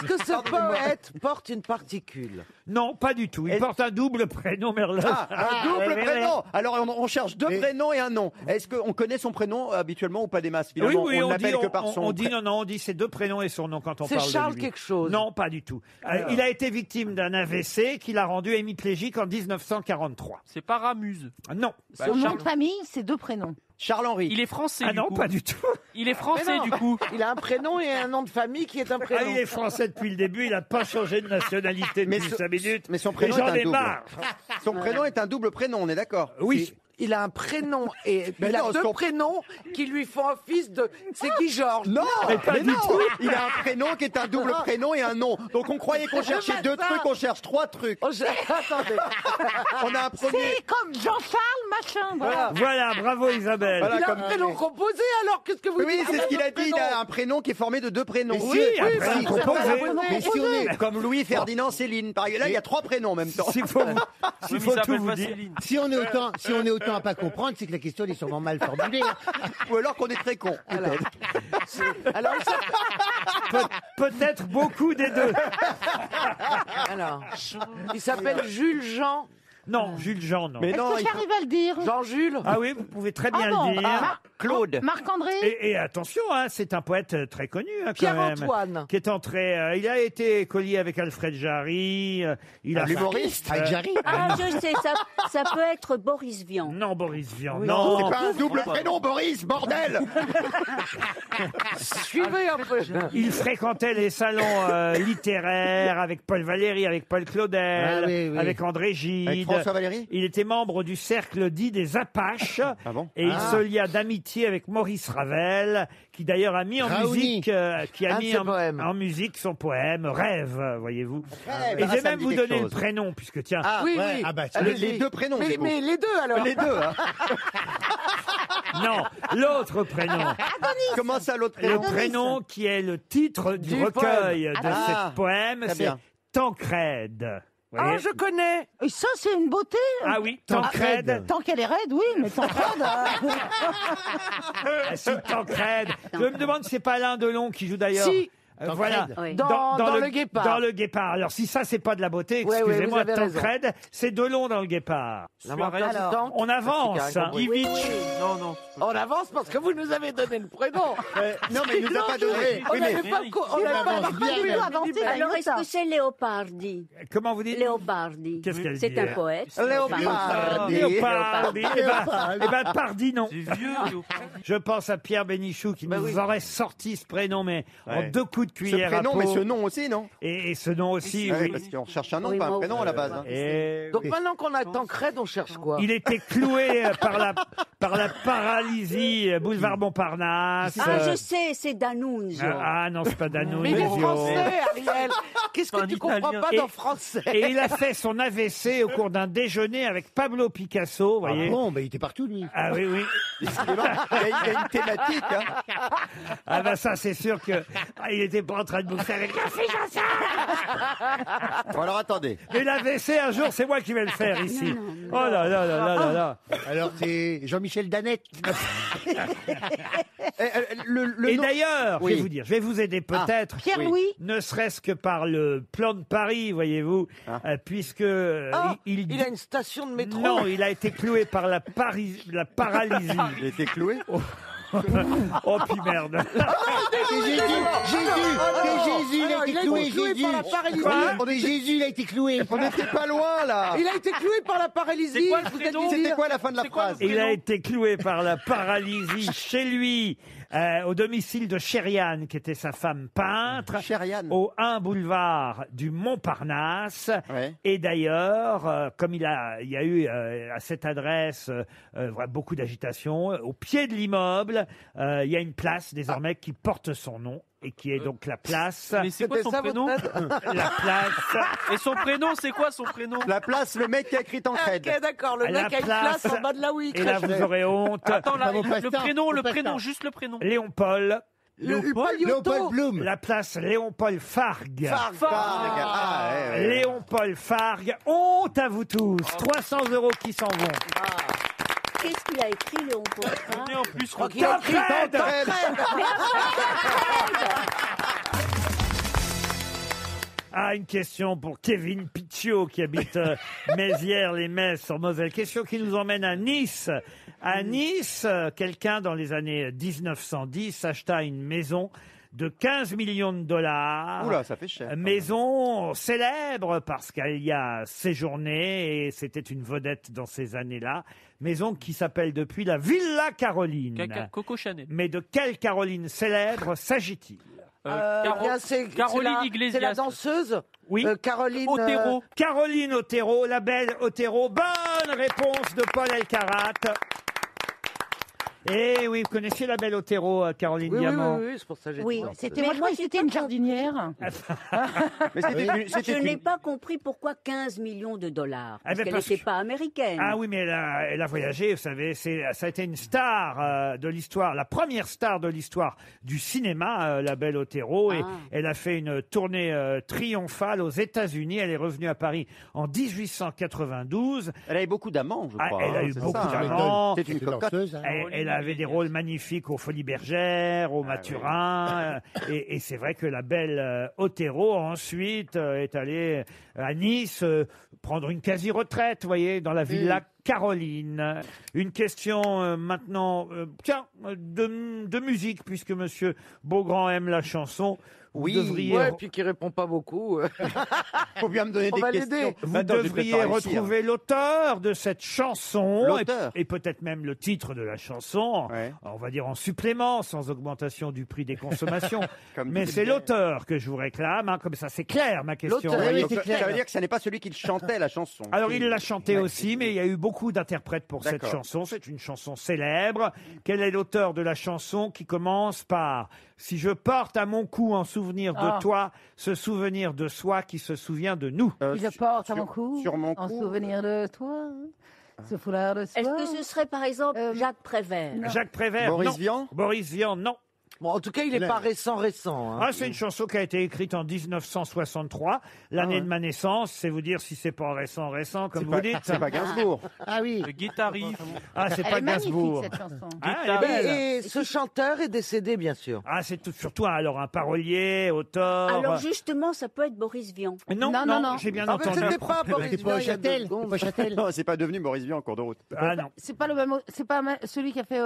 que ce poète porte une particule? Non, pas du tout. Il porte un double prénom, Merlin. Un double prénom. Alors on cherche deux Mais- prénoms et un nom. Est-ce qu'on connaît son prénom habituellement ou pas des masses? Oui, Finalement, oui, on on l'appelle dit, que par son on dit non, on dit ses deux prénoms et son nom quand on C'est parle Charles de lui. quelque chose. Non, pas du tout. Il a été victime d'un AVC qui l'a rendu hémiplégique en 1943. C'est pas Ramuse. Non. Son nom de famille, c'est deux prénoms. Charles-Henri. Il est français. Ah du non, coup. pas du tout. Il est français Mais non. du coup. Il a un prénom et un nom de famille qui est un Ah, prénom. il est français depuis le début, il n'a pas changé de nationalité Mais depuis ce- 5 minutes. mais son Et prénom j'en est un ai double. marre. Son prénom est un double prénom, on est d'accord? Oui. Il a un prénom et Mais il a non, deux son- prénoms qui lui font office de. C'est qui Georges? Non, Mais pas du non. tout. Il a un prénom qui est un double prénom et un nom. Donc on croyait qu'on cherchait pas deux ça. trucs, on cherche trois trucs. Oh, attendez. On a un premier. C'est comme Jean-Charles machin. Voilà. Voilà, bravo Isabelle. Voilà, Il a un comme- prénom composé alors qu'est-ce que vous Oui, dites? c'est ce qu'il a Un dit. Il a un prénom qui est formé de deux prénoms. Oui, un oui, prénom bah, composé. Mais si on est, Comme Louis, Ferdinand, Céline. Par exemple, là, il y a trois prénoms en même temps. S'il faut, Oui, s'il mais faut il tout s'appelle vous pas dire. Céline. si on est autant à pas comprendre, c'est que la question est sûrement mal formulée. Ou alors qu'on est très con. Alors, Peut-être beaucoup des deux. il s'appelle Jules Jean. Non, Jules Jean, non. Mais Est-ce non, que il faut- j'arrive à le dire? Jean-Jules. Ah oui, vous pouvez très bien Ah bon, le dire. Claude. Marc-André? Et attention, hein, c'est un poète très connu quand même. Pierre-Antoine. Qui est entré. Il a été écolier avec Alfred Jarry. Il a L'humoriste. Avec Jarry. Ah, je sais, ça peut être Boris Vian. Non, Boris Vian. Oui. Non. C'est pas un double prénom, Boris, bordel. Suivez un peu. Il fréquentait les salons littéraires avec Paul Valéry, avec Paul Claudel, Ah oui, oui. avec André Gide. Avec François Valéry. Il était membre du cercle dit des Apaches. Ah bon? Et il se lia d'amitié avec Maurice Ravel, qui d'ailleurs a mis en Raouni. musique, qui a Un de mis ses en, poèmes. en musique son poème Rêve, voyez-vous. Rêve. Et Ah, j'ai ça même me dit vous quelque donner le chose. prénom, puisque tiens, Ah, Oui, ouais. oui. Ah bah, Allez-y. les deux prénoms, Mais, du coup. mais les deux alors. Les deux, hein. non, l'autre prénom. Comment ça, l'autre Le prénom? prénom qui est le titre du Du recueil de Ah, ce poème, très c'est bien. Tancrède. Vous Ah, voyez je connais. Et ça, c'est une beauté. Ah oui, Tancrède. Tant qu'elle est raide, oui, mais Tancrède. Ah, si, Tancrède. Je me demande si c'est pas Alain Delon qui joue d'ailleurs. Si. Voilà. Oui. Dans le Guépard. Dans le Guépard. Alors si ça c'est pas de la beauté, Ouais, ouais, excusez-moi, vous avez raison. Tancrède, c'est Delon dans le Guépard. L'inventeur du Alors, tank. On avance. C'est carré compris. Ivitch. Non, non. On avance parce que vous nous avez donné le prénom. Non, mais il nous a pas donné. On Oui, mais n'avait pas, on Il n'avait va pas avoir compris. pas du tout avancé. Alors, est-ce que c'est Léopardi? Comment vous dites Léopardi. Qu'est-ce qu'elle C'est dit un poète. Léopardi. Léopardi. Eh ben, Pardi, non. C'est vieux. Je pense à Pierre Bénichou qui nous aurait sorti ce prénom, mais en deux coups coup de cuillère Ce prénom, à peau. mais ce nom aussi, non? Et ce nom aussi, Ouais, oui. parce qu'on cherche un nom, Oui, pas un moi prénom à la base. hein. Et- Donc maintenant qu'on a Tancred, on cherche quoi? Il était cloué par la paralysie boulevard Montparnasse. Ah, je sais, c'est Danunzio. Ah non, c'est pas Danone. Mais il est Zio. français, Ariel. Qu'est-ce que Un tu comprends Italien. pas Et- dans français? Et il a fait son AVC au cours d'un déjeuner avec Pablo Picasso, vous Ah voyez. bon, il était partout, lui. Ah oui, oui. Décidément, il y a une thématique. Hein. Ah bah ça, c'est sûr que il était pas en train de bouffer avec la fille Janssen. Bon, alors attendez. Mais l'AVC, un jour, c'est moi qui vais le faire ici. Non, non, Oh là là là là là là. Alors, c'est Jean-Michel Danette. Et d'ailleurs, je Oui. vais vous dire, je vais vous aider peut-être. Pierre-Louis. Ne serait-ce que par le plan de Paris, voyez-vous, puisque Ah, il il a une station de métro. non, il a été cloué par la paralysie. Il était cloué. Oh puis merde. C'est Jésus, il a été cloué, Jésus. par la paralysie. On est Jésus, il a été cloué. On n'était pas loin, là. Il a été cloué par la paralysie. C'est quoi le je vous ai prénom dit. C'était quoi la fin de la phrase? Il a été cloué par la paralysie chez lui, au domicile de Chériane, qui était sa femme peintre, Chériane. au 1 boulevard du Montparnasse. Ouais. Et d'ailleurs, comme il y a eu à cette adresse beaucoup d'agitation, au pied de l'immeuble, il y a une place désormais qui porte son nom et qui est donc la place. Mais c'est quoi C'était son ça, prénom? votre aide? La place. Et son prénom, c'est quoi son prénom? La place, le mec qui a écrit Tancred. Ok, d'accord. Le La mec a une place. place en bas de là où il Et là, crèche. vous aurez honte. Attends, là, Pas vos le pasteurs, prénom, vos pasteurs. juste le prénom. Léon Paul. Le Paliotto. Léopold Blum. La place Léon-Paul Fargue. Ah, ouais, ouais. Léon-Paul Fargue. Honte à vous tous. 300 € qui s'en vont. Qu'est-ce qu'il a écrit, Léon Paul? Et en plus, Il a écrit Tancred. Ah, une question pour Kevin Picciot qui habite Mézières-les-Messes en Moselle. Question qui nous emmène à Nice. À Nice, quelqu'un dans les années 1910 acheta une maison de 15 millions de dollars. Oula, ça fait cher. Maison célèbre parce qu'elle y a séjourné et c'était une vedette dans ces années-là. Maison qui s'appelle depuis la Villa Caroline. Coco Chanel. Mais de quelle Caroline célèbre s'agit-il? bien, c'est Caroline c'est la- Iglesias. C'est la danseuse. Oui. Caroline. Otero. Caroline Otero, la belle Otero. Bonne réponse de Paul Elkarat. Eh oui, vous connaissiez la belle Otero, Caroline Oui, oui, Diamant. oui, oui, c'est pour ça que j'ai Oui, dit. C'était Mais moi, je croyais que j'ai c'était pas une compris. jardinière. Mais c'était une- Je c'était n'ai une- pas compris pourquoi 15 millions de dollars. Ah Parce ben qu'elle parce n'était que- pas américaine. Ah oui, mais elle a voyagé, vous savez, ça a été une star de l'histoire, la première star de l'histoire du cinéma, la belle Otero, et Ah. elle a fait une tournée triomphale aux États-Unis. Elle est revenue à Paris en 1892. Elle avait beaucoup d'amants, je Ah, crois. elle a hein, eu c'est beaucoup ça, hein. d'amants. C'est une C'est cocotte. danseuse, hein. Elle avait des rôles magnifiques aux Folies Bergères, au Maturin, et c'est vrai que la belle Otero ensuite est allée à Nice prendre une quasi-retraite, vous voyez, dans la Villa Caroline. Une question maintenant, de musique, puisque Monsieur Beaugrand aime la chanson. Vous devriez, Ouais, puis qui répond pas beaucoup. Faut bien me donner On des va questions. l'aider. vous Attends, je vais devriez peut-être pas réussir. retrouver l'auteur de cette chanson, L'auteur. et peut-être même le titre de la chanson, Ouais. on va dire en supplément, sans augmentation du prix des consommations. Comme Mais dit c'est Pierre. l'auteur que je vous réclame, hein, comme ça c'est clair ma question. L'auteur, voyez. oui, Donc, c'est clair. ça veut dire que ce n'est pas celui qui chantait la chanson. Alors il l'a chanté aussi, mais il y a eu beaucoup d'interprètes pour cette D'accord. chanson. C'est une chanson célèbre. Quel est l'auteur de la chanson qui commence par « Si je porte à mon cou en souvenir de Ah. toi, ce souvenir de soi qui se souvient de nous ». Euh, Je porte à mon cou, sur mon en cou. souvenir de toi, ce foulard de soie. Est-ce que ce serait par exemple Jacques Prévert? Jacques Prévert, Boris non. Vian Boris Vian, non. Bon, en tout cas, il est pas récent. Hein. Ah, c'est une chanson qui a été écrite en 1963, l'année de ma naissance. C'est vous dire si c'est pas récent, comme vous dites. C'est pas Gainsbourg. Ah oui. Le guitariste. Ah, c'est Elle pas est magnifique, Gainsbourg. cette chanson. Ah, elle est belle. Et ce chanteur est décédé, bien sûr. Ah, c'est surtout alors un parolier, auteur. Alors justement, ça peut être Boris Vian. Non, Non, non, non, non. j'ai bien En fait, entendu. c'était pas Boris C'est pas Vian il y a 2 Châtel. secondes. C'est pas Châtel. Non, c'est pas devenu Boris Vian en cours de route. Ah non. C'est pas le même, c'est pas celui qui a fait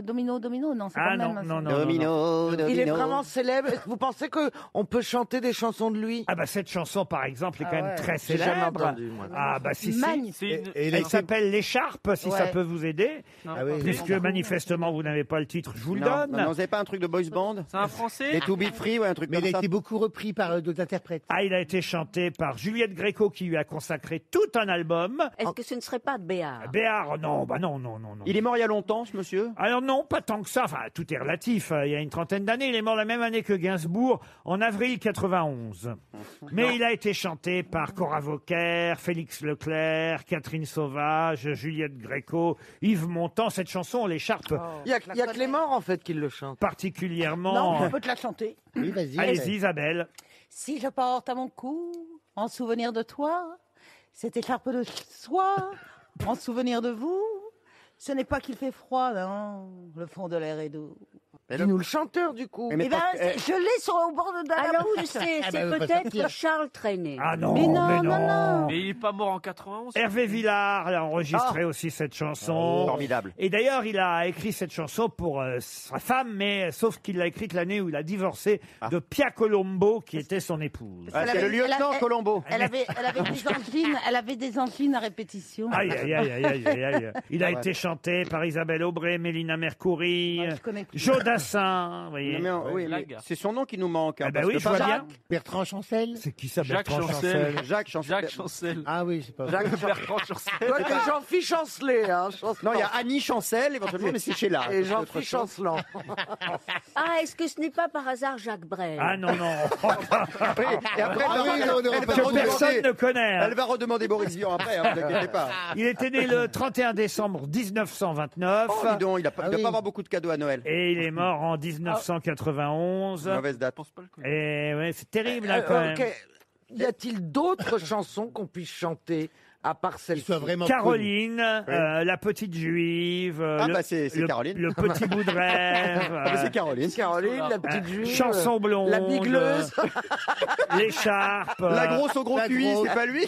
Domino, non, c'est Ah pas le non, même. non, non, Domino. Dino, Il est Dino. vraiment célèbre. Est-ce que vous pensez qu'on peut chanter des chansons de lui? Ah bah cette chanson par exemple est quand même très J'ai jamais célèbre. entendu, moi. Ah bah si si. Magnifique. Elle s'appelle L'écharpe si ça Ouais. peut vous aider. Ah oui. Puisque manifestement vous n'avez pas le titre, je vous le Non, donne. non, non, vous avez pas un truc de boys band? C'est un français. Les To Be Free ou un truc Mais il comme a ça? été beaucoup repris par d'autres interprètes. Ah, il a été chanté par Juliette Gréco qui lui a consacré tout un album. Est-ce que ce ne serait pas Béard? Béard, non, bah non. Il est mort il y a longtemps, ce monsieur? Alors non, pas tant que ça. Enfin, tout est relatif. Il y a une trentaine d'années, il est mort la même année que Gainsbourg, en avril 91. Mais il a été chanté par Cora Vauquer, Félix Leclerc, Catherine Sauvage, Juliette Gréco, Yves Montand. Cette chanson, L'écharpe, Il y a que les morts, en fait, qui le chantent. particulièrement. Non, on peut te la chanter. Oui, vas-y. Allez-y, Isabelle. Si je porte à mon cou, en souvenir de toi, cette écharpe de soie, en souvenir de vous, ce n'est pas qu'il fait froid, non, le fond de l'air est doux. Dis-nous le chanteur, du coup. Eh ben, je l'ai au bord de la Alors, bouche. je sais, Ah c'est bah, va peut-être sortir. Charles Trenet. Ah non, Mais non, mais non, non. Mais il est pas mort en 91. Hervé Villard a enregistré aussi cette chanson. Formidable. Et d'ailleurs, il a écrit cette chanson pour sa femme, mais sauf qu'il l'a écrite l'année où il a divorcé de Pia Colombo, qui était son épouse. Ah, c'est le lieutenant Colombo. Elle avait des angines à répétition. Aïe, aïe, aïe, aïe, aïe, aïe. Il a été chanté par Isabelle Aubray, Mélina Mercouri, Ouais, je connais plus. Joe Dassin, vous voyez. Non, mais, oui, mais Blague. c'est son nom qui nous manque. hein, Ah bah parce oui, que je vois pas bien. Bertrand Chancel. C'est qui ça, Jacques Bertrand Chancel. Jacques Chancel. Jacques Chancel. Ah oui, c'est pas vrai. Bertrand Chancel. Toi, t'es Jean-Philippe Chancelet, hein. Non, il y a Annie Chancel, éventuellement, mais c'est chez là. Et Jean-Philippe Chancelant. Ah, est-ce que ce n'est pas par hasard Jacques Brel? Ah non, non. Oui, et après, Ah oui, non, non, elle va que Que personne ne redemander, connaît. hein. elle va redemander Boris Vian après, hein, vous inquiétez pas. Il était né le 31 décembre 1929. Oh, dis donc, il ne doit oui. pas avoir beaucoup de cadeaux à Noël. Et il est mort en 1991. Mauvaise date. Et ouais, c'est terrible là quand même. Ok. Y a-t-il d'autres chansons qu'on puisse chanter à part Il celle-ci? soit vraiment Caroline, la petite juive, Ah, bah, c'est Caroline. le petit bout de rêve, Ah, mais c'est Caroline. Caroline, la petite juive. chanson blonde, La bigleuse. l'écharpe. La grosse au gros La QI, grosse. c'est pas lui.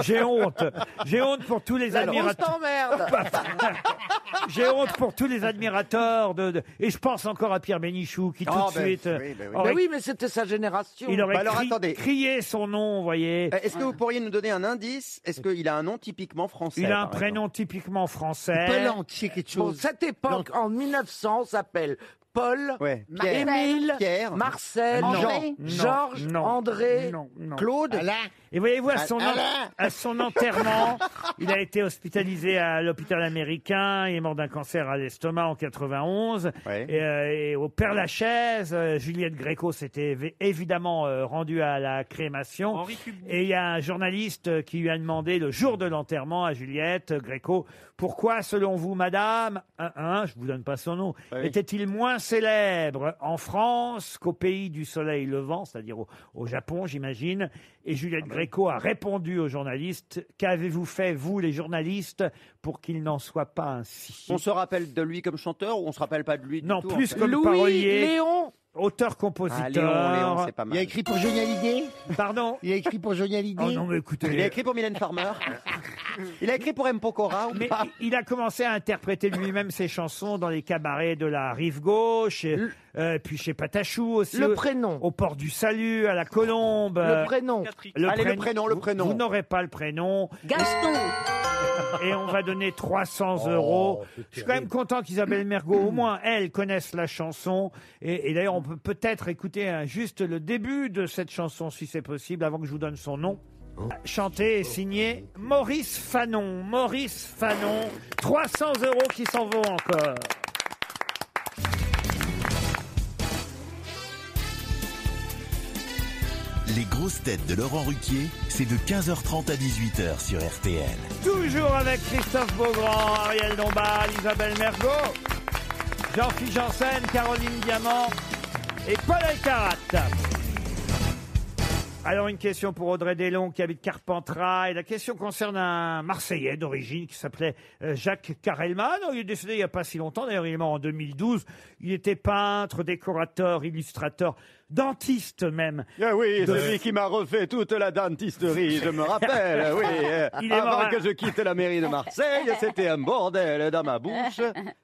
J'ai honte. J'ai honte pour tous les La grosse admirateurs. t'emmerde. J'ai honte pour tous les admirateurs et je pense encore à Pierre Bénichou qui tout Oh, de ben, suite oui, ben oui. aurait, Mais oui, mais c'était sa génération. il aurait Bah alors, attendez. crié son nom, vous voyez. Est-ce que vous pourriez nous donner un indice? Est-ce qu'il a un nom typiquement français? Il a un par prénom typiquement français. pas l'entier quelque Bon, chose. cette époque, en 1900, s'appelle Paul, exemple Ouais. Pierre. Émile, Pierre. Marcel, André. Georges, Non. André, Non, non. Claude. Alain. Et voyez-vous, à son, Alain. à son enterrement, il a été hospitalisé à l'hôpital américain. Il est mort d'un cancer à l'estomac en 91. Ouais. Et au Père-Lachaise, Juliette Gréco s'était évidemment rendue à la crémation. Henri Cubou. Et il y a un journaliste qui lui a demandé le jour de l'enterrement à Juliette Gréco, pourquoi, selon vous, madame, je vous donne pas son nom, Oui. était-il moins célèbre en France qu'au pays du soleil levant, c'est-à-dire au Japon, j'imagine. Et Juliette Gréco a répondu aux journalistes, qu'avez-vous fait, vous, les journalistes, pour qu'il n'en soit pas ainsi? On se rappelle de lui comme chanteur ou on se rappelle pas de lui du Non, tout, plus en fait comme Louis, parolier, Léon. auteur-compositeur. Ah, Léon, c'est pas Il a mal. écrit pour Johnny Hallyday. Pardon? Il a écrit pour Johnny Hallyday. Oh non, mais écoutez. Il a écrit pour Mylène Farmer. Il a écrit pour M. Pokora ou Mais pas? il a commencé à interpréter lui-même ses chansons dans les cabarets de la Rive Gauche, puis chez Patachou aussi, Le prénom. au Port du Salut, à la Colombe. Le prénom. Allez, le prénom, le prénom. Vous n'aurez pas le prénom. Gaston. Et on va donner 300 euros. c'est Je suis quand même content qu'Isabelle Mergo, au moins elle, connaisse la chanson. Et d'ailleurs, on peut peut-être écouter juste le début de cette chanson, si c'est possible, avant que je vous donne son nom. Chanté et signé Maurice Fanon. Maurice Fanon. 300 euros qui s'en vont encore. Les grosses têtes de Laurent Ruquier, c'est de 15h30 à 18h sur RTL. Toujours avec Christophe Beaugrand, Ariel Dombal, Isabelle Mergo, Jean-Philippe Janssen, Caroline Diamant et Paul Elkarat. Alors, une question pour Audrey Delon qui habite Carpentras. Et la question concerne un Marseillais d'origine qui s'appelait Jacques Carelman. Il est décédé il n'y a pas si longtemps. D'ailleurs, il est mort en 2012. Il était peintre, décorateur, illustrateur, dentiste même. Ah oui, c'est lui qui m'a refait toute la dentisterie, je me rappelle. Oui, Il est mort avant que je quitte la mairie de Marseille, c'était un bordel dans ma bouche.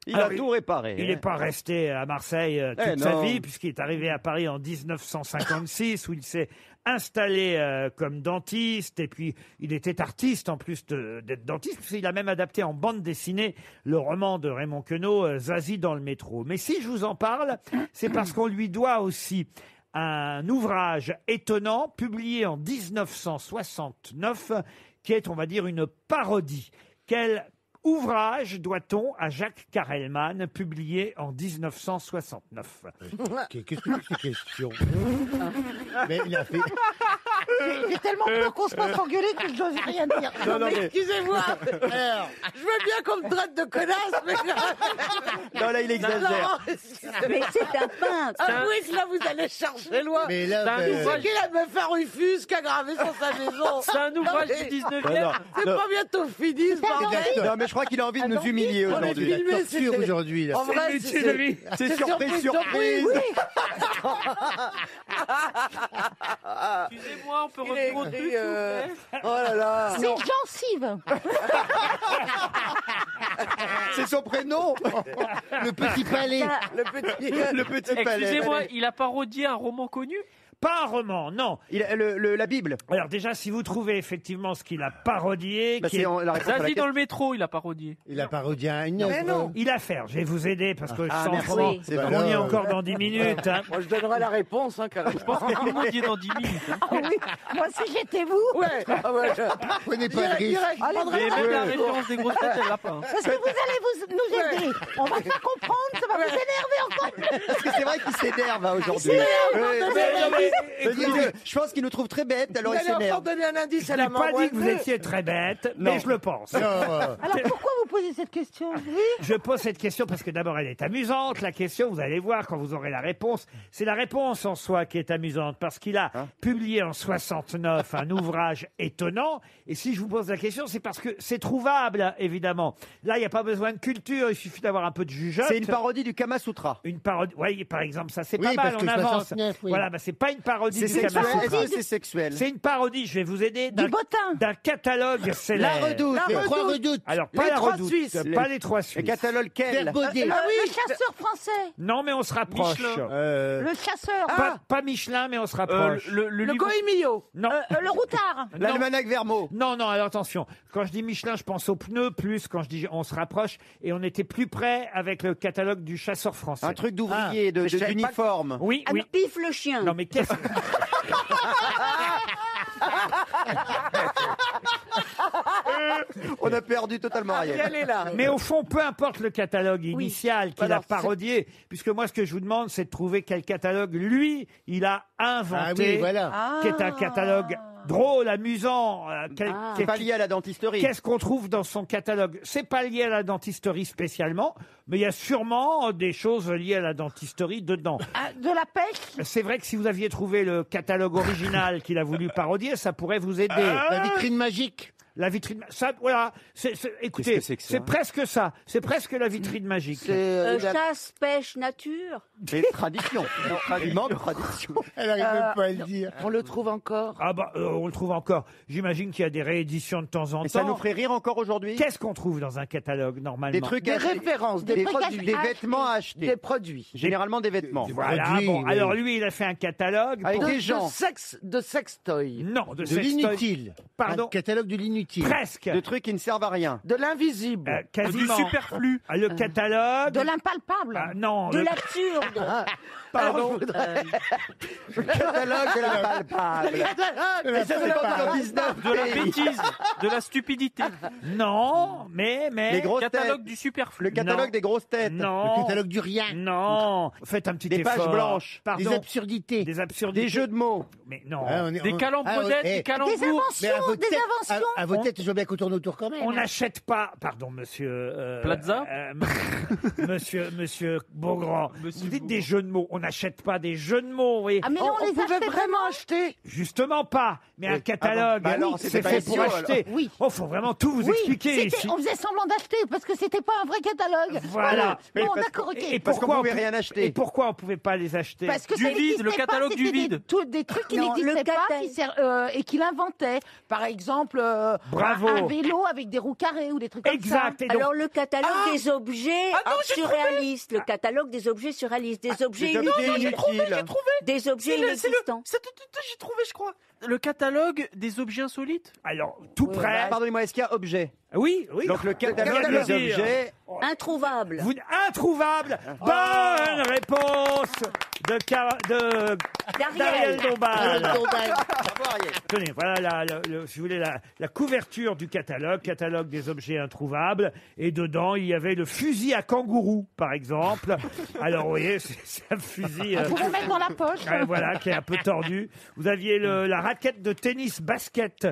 Il a tout réparé. Il n'est pas resté à Marseille toute sa vie, puisqu'il est arrivé à Paris en 1956, où il s'est installé comme dentiste, et puis il était artiste en plus d'être dentiste, puisqu'il a même adapté en bande dessinée le roman de Raymond Queneau, Zazie dans le métro. Mais si je vous en parle, c'est parce qu'on lui doit aussi un ouvrage étonnant, publié en 1969, qui est, on va dire, une parodie. Quel ouvrage doit-on à Jacques Carelman, publié en 1969? Qu'est-ce que c'est que ces questions? Mais il a fait... J'ai tellement peur qu'on se fasse engueuler que je n'ose rien dire. Non, mais... Excusez-moi. Alors, je veux bien qu'on me traite de connasse, mais... Non, là, il exagère. Mais c'est un peintre. Ah oui, là, vous allez chercher loin. Mais là, C'est qui la meuf à Rufus qui a gravé sur sa maison? C'est un ouvrage du 19e. C'est pas bientôt fini, ce bordel. Non, mais je crois qu'il a envie de nous humilier aujourd'hui. filmé, torture c'était- aujourd'hui. Là. En vrai, C'est surprise. Excusez-moi, on peut Il est revenir au écrit, truc, s'il vous plaît. Oh là là. C'est gencive. C'est son prénom. Le petit palais. Le petit palais. Excusez-moi, il a parodié un roman connu? Pas un roman, non. La Bible. Alors déjà, si vous trouvez effectivement ce qu'il a parodié, Bah, qui c'est est- la réponse à la Zazie dans question. le métro, il a parodié. Il a parodié une œuvre. Mais non. il a fait. Je vais vous aider parce que je sens merci. vraiment C'est qu'on vrai. y est encore dans 10 minutes. hein. Moi, je donnerai la réponse, hein, carrément. Je pense que tout le monde y est dans 10 minutes. hein. Ah oui. Moi, si j'étais vous, Ouais, ah ouais, Prenez pas de risque. direct, Allez, prendrai Mais la même la réponse. référence des grosses têtes, elle l'a pas. hein. parce que vous allez nous aider. On va faire comprendre, ça va vous énerver encore plus. Parce que c'est vrai qu'il s'énerve hein, aujourd'hui. Je pense qu'il nous trouve très bêtes, alors Vous il allez encore s'énerve. donner un indice Je à n'ai la main. pas dit que vous étiez très bête, mais je le pense. Non, Alors pourquoi vous posez cette question? Oui. Je pose cette question parce que d'abord elle est amusante. La question, vous allez voir quand vous aurez la réponse. C'est la réponse en soi qui est amusante parce qu'il a publié en 69 un ouvrage étonnant. Et si je vous pose la question, c'est parce que c'est trouvable, évidemment. Là, il n'y a pas besoin de culture, il suffit d'avoir un peu de jugeote. C'est une parodie du Kama Sutra. Une parodie. Oui, par exemple, ça c'est Oui, pas mal, parce on que avance. 69, oui. Voilà, bah, c'est pas une parodie C'est du sexuel. Kama Est-ce Sutra. que c'est sexuel? C'est une parodie, je vais vous aider, Du bottin. d'un catalogue célèbre. La Redoute. Les trois redoutes. Alors, pas Les la trois Redoute, Suisses. pas les trois Le Suisses. catalogue quel? Verbaudet. Le chasseur français. Non, mais on se rapproche. Michelin. Le chasseur. Pas Michelin, mais on se rapproche. Le Le livre- Goemio. Non. Le routard. L'almanach Vermeau. Non, alors attention. Quand je dis Michelin, je pense aux pneus plus. Quand je dis on se rapproche, et on était plus près avec le catalogue du chasseur français. Un truc d'ouvrier, je savais pas d'uniforme. Oui, Ah, oui. Pif le chien. Non, mais qu'est-ce On a perdu totalement Elle Ariel. est là. Mais au fond, peu importe le catalogue initial qu'il a Alors, parodié, puisque moi, ce que je vous demande, c'est de trouver quel catalogue, lui, il a inventé, Ah oui, voilà. qui est un catalogue drôle, amusant. C'est pas lié à la dentisterie. Qu'est-ce qu'on trouve dans son catalogue? C'est pas lié à la dentisterie spécialement, mais il y a sûrement des choses liées à la dentisterie dedans. Ah, de la pêche. C'est vrai que si vous aviez trouvé le catalogue original qu'il a voulu parodier, ça pourrait vous aider. La vitrine magique. La vitrine, ça, voilà. Écoutez, Qu'est-ce que c'est que ça c'est presque ça. C'est presque la vitrine magique. Chasse, pêche, nature. C'est tradition. Il manque tradition. Elle arrive même pas à le dire. On le trouve encore. Ah bah, on le trouve encore. J'imagine qu'il y a des rééditions de temps en Et temps. ça nous ferait rire encore aujourd'hui. Qu'est-ce qu'on trouve dans un catalogue normalement? Des trucs Des à acheter. références, Des des produits, produits. des vêtements à acheter. Des produits. Généralement des vêtements. Voilà. produits, Bon, oui. alors lui, il a fait un catalogue. Avec pour- des gens. De sextoy. Non, de De sextoy. l'inutile. Pardon. Un catalogue de l'inutile. Presque. De trucs qui ne servent à rien. De l'invisible. Du Quasiment. superflu. Ah, le catalogue. De l'impalpable. Ah, non. De le- l'absurde. Pardon. Le catalogue de la palpable. Et ça, c'est pas dans 19 De la pays. bêtise. De la stupidité. Non, mais. Les grosses Catalogue têtes. du superflu. Le catalogue Non. des grosses têtes. Non. Le catalogue du rien. Non. Faites un petit Des effort. pages blanches. Pardon. Des absurdités. Des absurdités. Des jeux de mots. Mais non. Ah, on est- Des on- calembours, ah, des eh, Des calembours. mais à inventions. votre Des tête- inventions. à votre peut-être, je veux bien qu'on tourne autour quand même. On n'achète pas, pardon, monsieur... Plaza monsieur Beaugrand, vous dites des jeux de mots. On n'achète pas des jeux de mots, vous voyez. Ah mais non, on les pouvait achetait vraiment acheter. Justement pas, mais un catalogue, Bah alors, c'est c'était pas fait pour idiot, acheter. Oui. Oh, faut vraiment tout vous expliquer ici. On faisait semblant d'acheter parce que c'était pas un vrai catalogue. Voilà. Bon, parce- d'accord, ok. Et Parce qu'on pourquoi pouvait on peut- rien acheter. Et pourquoi on pouvait pas les acheter? Parce que Du ça vide, n'existait le pas, catalogue c'était du vide. Des trucs qui Non, n'existaient le pas catalogue. et qu'il inventait. Par exemple, Bravo. un vélo avec des roues carrées ou des trucs comme Exact. ça. Et donc, Alors le catalogue des objets surréalistes, le catalogue des objets surréalistes, des objets Des objets inutiles, inutiles. des objets inexistants. J'ai trouvé, je crois. Le catalogue des objets insolites. alors, tout près. Pardonnez-moi, est-ce qu'il y a objet? Oui. Donc le catalogue catalogue. des objets. Introuvable. Introuvable. Bonne réponse de Dariel Dombal. Tenez, voilà si vous voulez, la couverture du catalogue des objets introuvables. Et dedans, il y avait le fusil à kangourou, par exemple. Alors, vous voyez, c'est un fusil... Pour le mettre dans la poche. voilà, qui est un peu tordu. Vous aviez la raquette de tennis basket.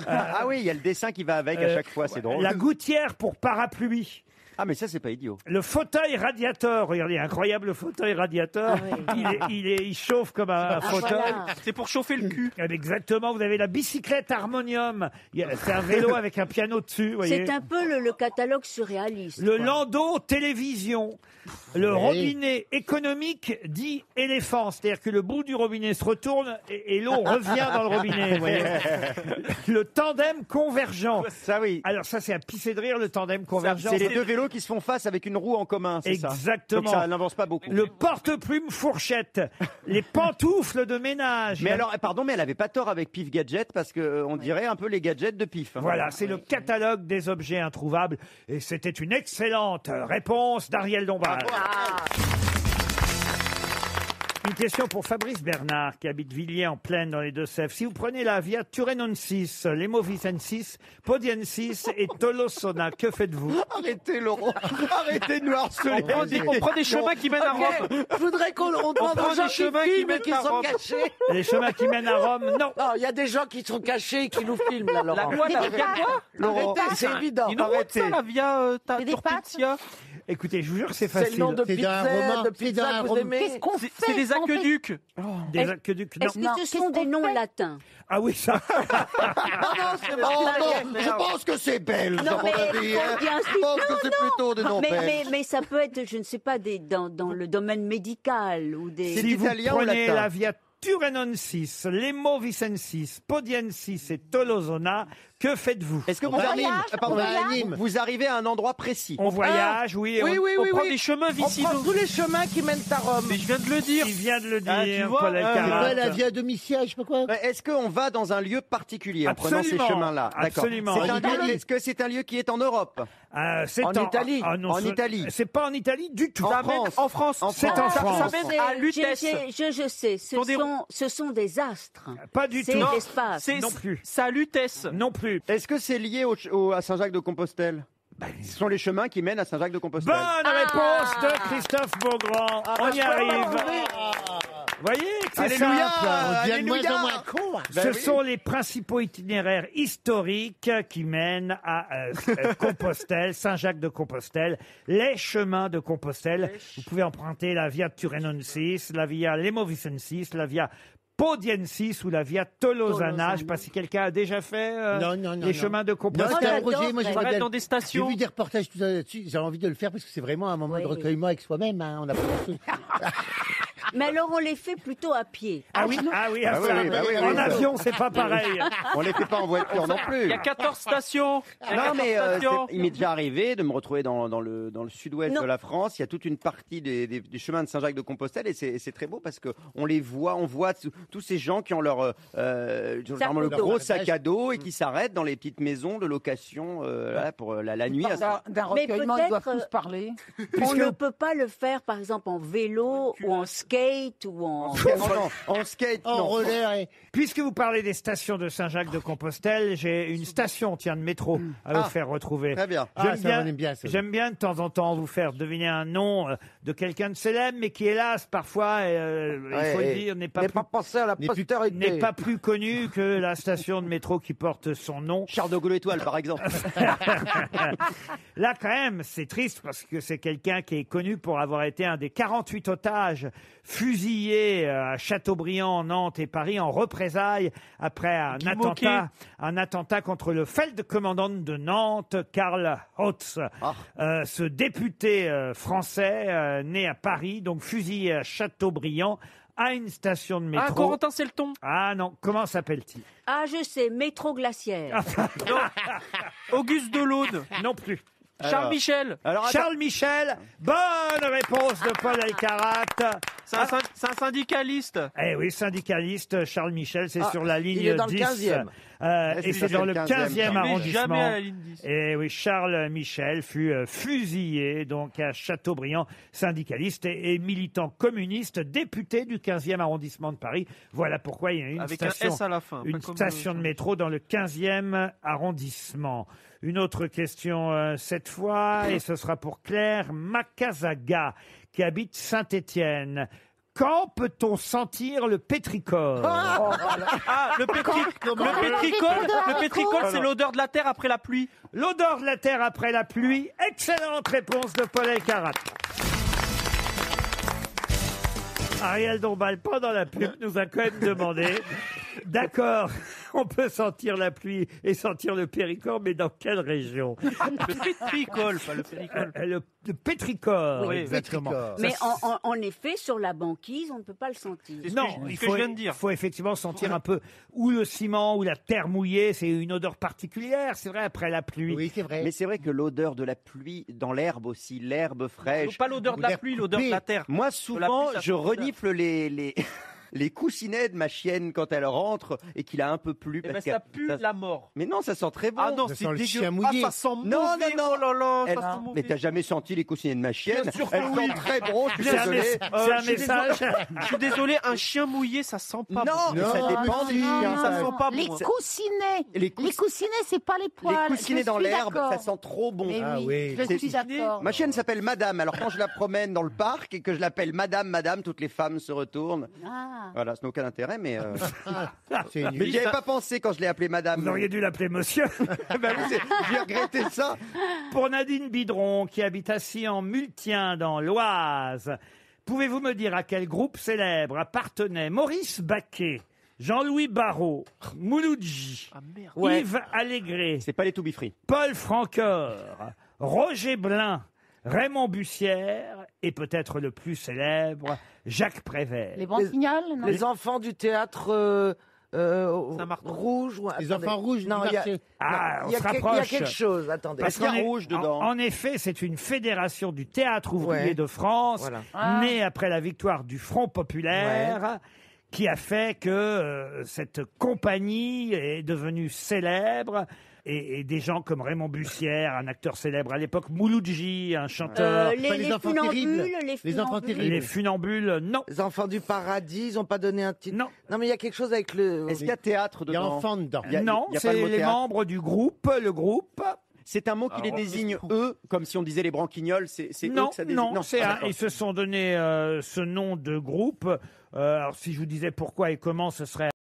Ah oui, il y a le dessin qui va avec à chaque fois, c'est drôle. La gouttière pour parapluie. Ah mais ça c'est pas idiot. Le fauteuil radiateur, regardez, incroyable fauteuil radiateur. Il chauffe comme un fauteuil. Voilà. C'est pour chauffer le cul. Exactement, vous avez la bicyclette harmonium. C'est un vélo avec un piano dessus, vous voyez. C'est un peu le catalogue surréaliste. Le quoi. landau télévision. Le Oui. robinet économique dit éléphant. C'est-à-dire que le bout du robinet se retourne et l'eau revient dans le robinet, vous voyez. Le tandem convergent. Ça oui. Alors ça, c'est à pisser de rire, le tandem convergent. C'est les deux vélos qui se font face avec une roue en commun, c'est ça? Exactement. Donc ça n'avance pas beaucoup. Le porte-plume fourchette, les pantoufles de ménage. Mais alors, pardon, mais elle avait pas tort avec Pif Gadget parce que on dirait un peu les gadgets de Pif. Voilà, c'est le catalogue des objets introuvables. Et c'était une excellente réponse d'Ariel Dombal. Une question pour Fabrice Bernard, qui habite Villiers en Plaine dans les Deux-Sèvres. Si vous prenez la Via Turenensis, Lemovicensis, Podiensis et Tolosona, que faites-vous? Arrêtez Laurent, arrêtez de nous harceler. On prend des chemins qui mènent à Rome. Je voudrais qu'on demande prend aux gens des qui chemins qui filment mènent qui à sont Rome. cachés. Les chemins qui mènent à Rome, non. Non, il y a des gens qui sont cachés et qui nous filment là, Laurent. La via quoi Laurent, Arrêtez, c'est évident. Une route, ça, la via Et des Turpizia. Écoutez, je vous jure que c'est C'est le facile. nom de C'est dans un pizza, roman. de C'est pizza dans un que vous roman. aimez. Qu'est-ce qu'on fait? C'est des On fait- aqueducs. Des aqueducs, non. Est-ce que Non, ce qu'est-ce sont des qu'on noms fait latins? Ah oui, ça. C'est bon, non, je pense que c'est belge, Non, à mon mais avis. faut bien Je pense que c'est plutôt des noms belges. Mais ça peut être, je ne sais pas, dans le domaine médical ou des... C'est Si vous italien ou prenez latin? la Via Turenensis, Lemovicensis, Podiensis et Tolosona, que faites-vous? Est-ce que vous On va à arrivez, Nîmes. pardon, On va à Nîmes. vous arrivez à un endroit précis? On voyage, oui. et Oui, on- oui, On oui, prend oui. des chemins On prend vicinaux. tous les chemins qui mènent à Rome. Mais je viens de le dire. Il vient de le dire, Ah, tu vois, Paul C'est Alcarat. pas la Via Domitia, je sais pas quoi. Est-ce qu'on va dans un lieu particulier en prenant ces Absolument. chemins-là? D'accord. Absolument. C'est En un lieu- Italie. Est-ce que c'est un lieu qui est en Europe? C'est En Italie. non, En Italie. C'est pas en Italie du tout. En Ça mène France. en France. En C'est France. en France. Ça mène à Lutèce. Je sais, Sont des- ce sont des astres. Pas du C'est tout. l'espace. C'est Non plus. C'est à Lutèce. Non plus. Est-ce que c'est lié à Saint-Jacques-de-Compostelle? Ce sont les chemins qui mènent à Saint-Jacques-de-Compostelle. Bonne réponse de Christophe Beaugrand. On y arrive. Vous voyez que c'est Alléluia. simple. On devient de moins Alléluia. en moins con. Ce sont les principaux itinéraires historiques qui mènent à Compostelle, Saint-Jacques-de-Compostelle, les chemins de Compostelle. Vous pouvez emprunter la Via Turenensis, la Via Lemovicensis, la Via Podiensis ou la Via Tolosana. Je ne sais pas si quelqu'un a déjà fait Non, les chemins de Non, Compostelle. c'était un j'adore, projet, moi ça j'aimerais va bien. dans des J'ai stations. vu des reportages tout ça là-dessus, j'ai envie de le faire parce que c'est vraiment un moment Oui, de oui. recueillement avec soi-même. Hein. On a Mais alors on les fait plutôt à pied. Ah oui, Ah oui, ça. oui, bah oui, En oui. avion, c'est pas pareil. On les fait pas en voiture non plus. Il y a 14 stations. Il y a Non 14 mais stations. il m'est déjà arrivé de me retrouver dans le sud-ouest Non. de la France. Il y a toute une partie des chemins de Saint-Jacques-de-Compostelle et c'est très beau parce que on voit tous ces gens qui ont leur généralement le d'eau. gros sac à dos et qui s'arrêtent dans les petites maisons de location là, pour la nuit. D'un Mais recueillement, ils doivent peut-être, tous parler. On ne peut pas le faire, par exemple, en vélo ou en skate skate ou en... En skate, En non. roller et... Puisque vous parlez des stations de Saint-Jacques-de-Compostelle, j'ai une station, tiens, de métro à vous faire retrouver. Très bien. Ah, ça, on aime bien, ça. J'aime bien de temps en temps vous faire deviner un nom de quelqu'un de célèbre, mais qui, hélas, parfois, il faut le dire, n'est pas pensé à la postérité. n'est pas plus connu que la station de métro qui porte son nom. Charles de Gaulle étoile, par exemple. Là, quand même, c'est triste parce que c'est quelqu'un qui est connu pour avoir été un des 48 otages fusillés à Châteaubriand, Nantes et Paris en représailles après un attentat contre le Feldkommandant de Nantes, Karl Hotz. Ce député français né à Paris, donc fusillé à Châteaubriand, à une station de métro. Ah, Corentin Selton. Ah non, comment s'appelle-t-il? Ah, je sais, métro glaciaire. Auguste Delaune. Non plus. Charles Michel. Charles Michel, bonne réponse de Paul Elkarat. C'est un syndicaliste. Eh oui, syndicaliste, Charles Michel, c'est sur la ligne il est dans 10. le 15e. Et c'est dans le 15e arrondissement. Jamais à la ligne 10. Et oui, Charles Michel fut fusillé donc à Châteaubriand, syndicaliste et militant communiste, député du 15e arrondissement de Paris. Voilà pourquoi il y a une Avec station, un S à la fin. une station de métro dans le 15e arrondissement. Une autre question cette fois, et ce sera pour Claire Makazaga, qui habite Saint-Étienne. Quand peut-on sentir le pétricole? Le pétricole, c'est l'odeur de la terre après la pluie. L'odeur de la terre après la pluie. Excellente réponse de Paul Elkarat. Ariel Dombal, pendant la pub, nous a quand même demandé. D'accord, on peut sentir la pluie et sentir le péricole, mais dans quelle région? Le pétricole, pas le péricole. Le pétricole, Oui, exactement. Mais en effet, sur la banquise, on ne peut pas le sentir. Non, je il viens de dire. faut effectivement sentir un peu ou le ciment ou la terre mouillée. C'est une odeur particulière, c'est vrai, après la pluie. Oui, c'est vrai. Mais c'est vrai que l'odeur de la pluie dans l'herbe aussi, l'herbe fraîche. Pas l'odeur de la pluie, l'odeur de la terre. Moi, De souvent, la pluie, ça je sent renifle les coussinets de ma chienne quand elle rentre et qu'il a un peu plu. Eh ben, parce ça que- pue la mort. Mais non, ça sent très bon. Ah non, Ça c'est sent le dégueu. chien mouillé. Ah, ça sent mauvais. Non, Oh là là, Elle- ça sent mauvais. Mais t'as jamais senti les coussinets de ma chienne? Bien sûr que Elles oui. sentent très bon, je suis C'est un, désolé. c'est un je suis message. Je suis désolé, un chien mouillé, ça sent pas Non, bon. mais ça Non, dépend des chiens. ça sent pas Les bon. coussinets. Les Les coussinets, c'est pas les poils. Les coussinets Je dans suis l'herbe, d'accord. ça sent trop bon. Mais Ah oui, oui. je C'est- suis d'accord. Ma chienne s'appelle Madame, alors quand je la promène dans le parc et que je l'appelle Madame, toutes les femmes se retournent. Ah. Voilà, ça n'a aucun intérêt, mais... C'est une Mais j'y avais pas pensé quand je l'ai appelé Madame. Vous auriez dû l'appeler monsieur. Ben oui, j'ai regretté ça. Pour Nadine Bidron, qui habite assis en Multien dans l'Oise, pouvez-vous me dire à quel groupe célèbre appartenaient Maurice Baquet, Jean-Louis Barrault, Mouloudji, Ah merde. Yves Allégret, C'est pas les To Be Free. Paul Francoeur, Roger Blin, Raymond Bussière et peut-être le plus célèbre, Jacques Prévert. Les Bantignoles, non Les enfants du théâtre Saint-Martin. rouge ou Les enfants rouges du Non, il y a, marché. Ah, il y a on se il y a rapproche. quelque chose. Attendez. Parce qu'il y a qu'en rouge dedans. En effet, c'est une fédération du théâtre ouvrier Ouais. de France, Voilà. Ah. née après la victoire du Front populaire, qui a fait que cette compagnie est devenue célèbre. Et des gens comme Raymond Bussière, un acteur célèbre à l'époque, Mouloudji, un chanteur, Les enfants funambules, terribles. les enfants funambules. terribles. les funambules, non. Les enfants du paradis, ils n'ont pas donné un titre. Non. Non, mais il y a quelque chose avec le. Est-ce qu'il y a théâtre Il y a dedans? enfant dedans. Il y a- Non, il y a pas le c'est mot les théâtre. membres du groupe, le groupe. C'est un mot qui les désigne eux, comme si on disait les branquignoles, c'est eux Non, que ça désigne. non, c'est Ah, un- d'accord. ils se sont donné ce nom de groupe. Alors si je vous disais pourquoi et comment, ce serait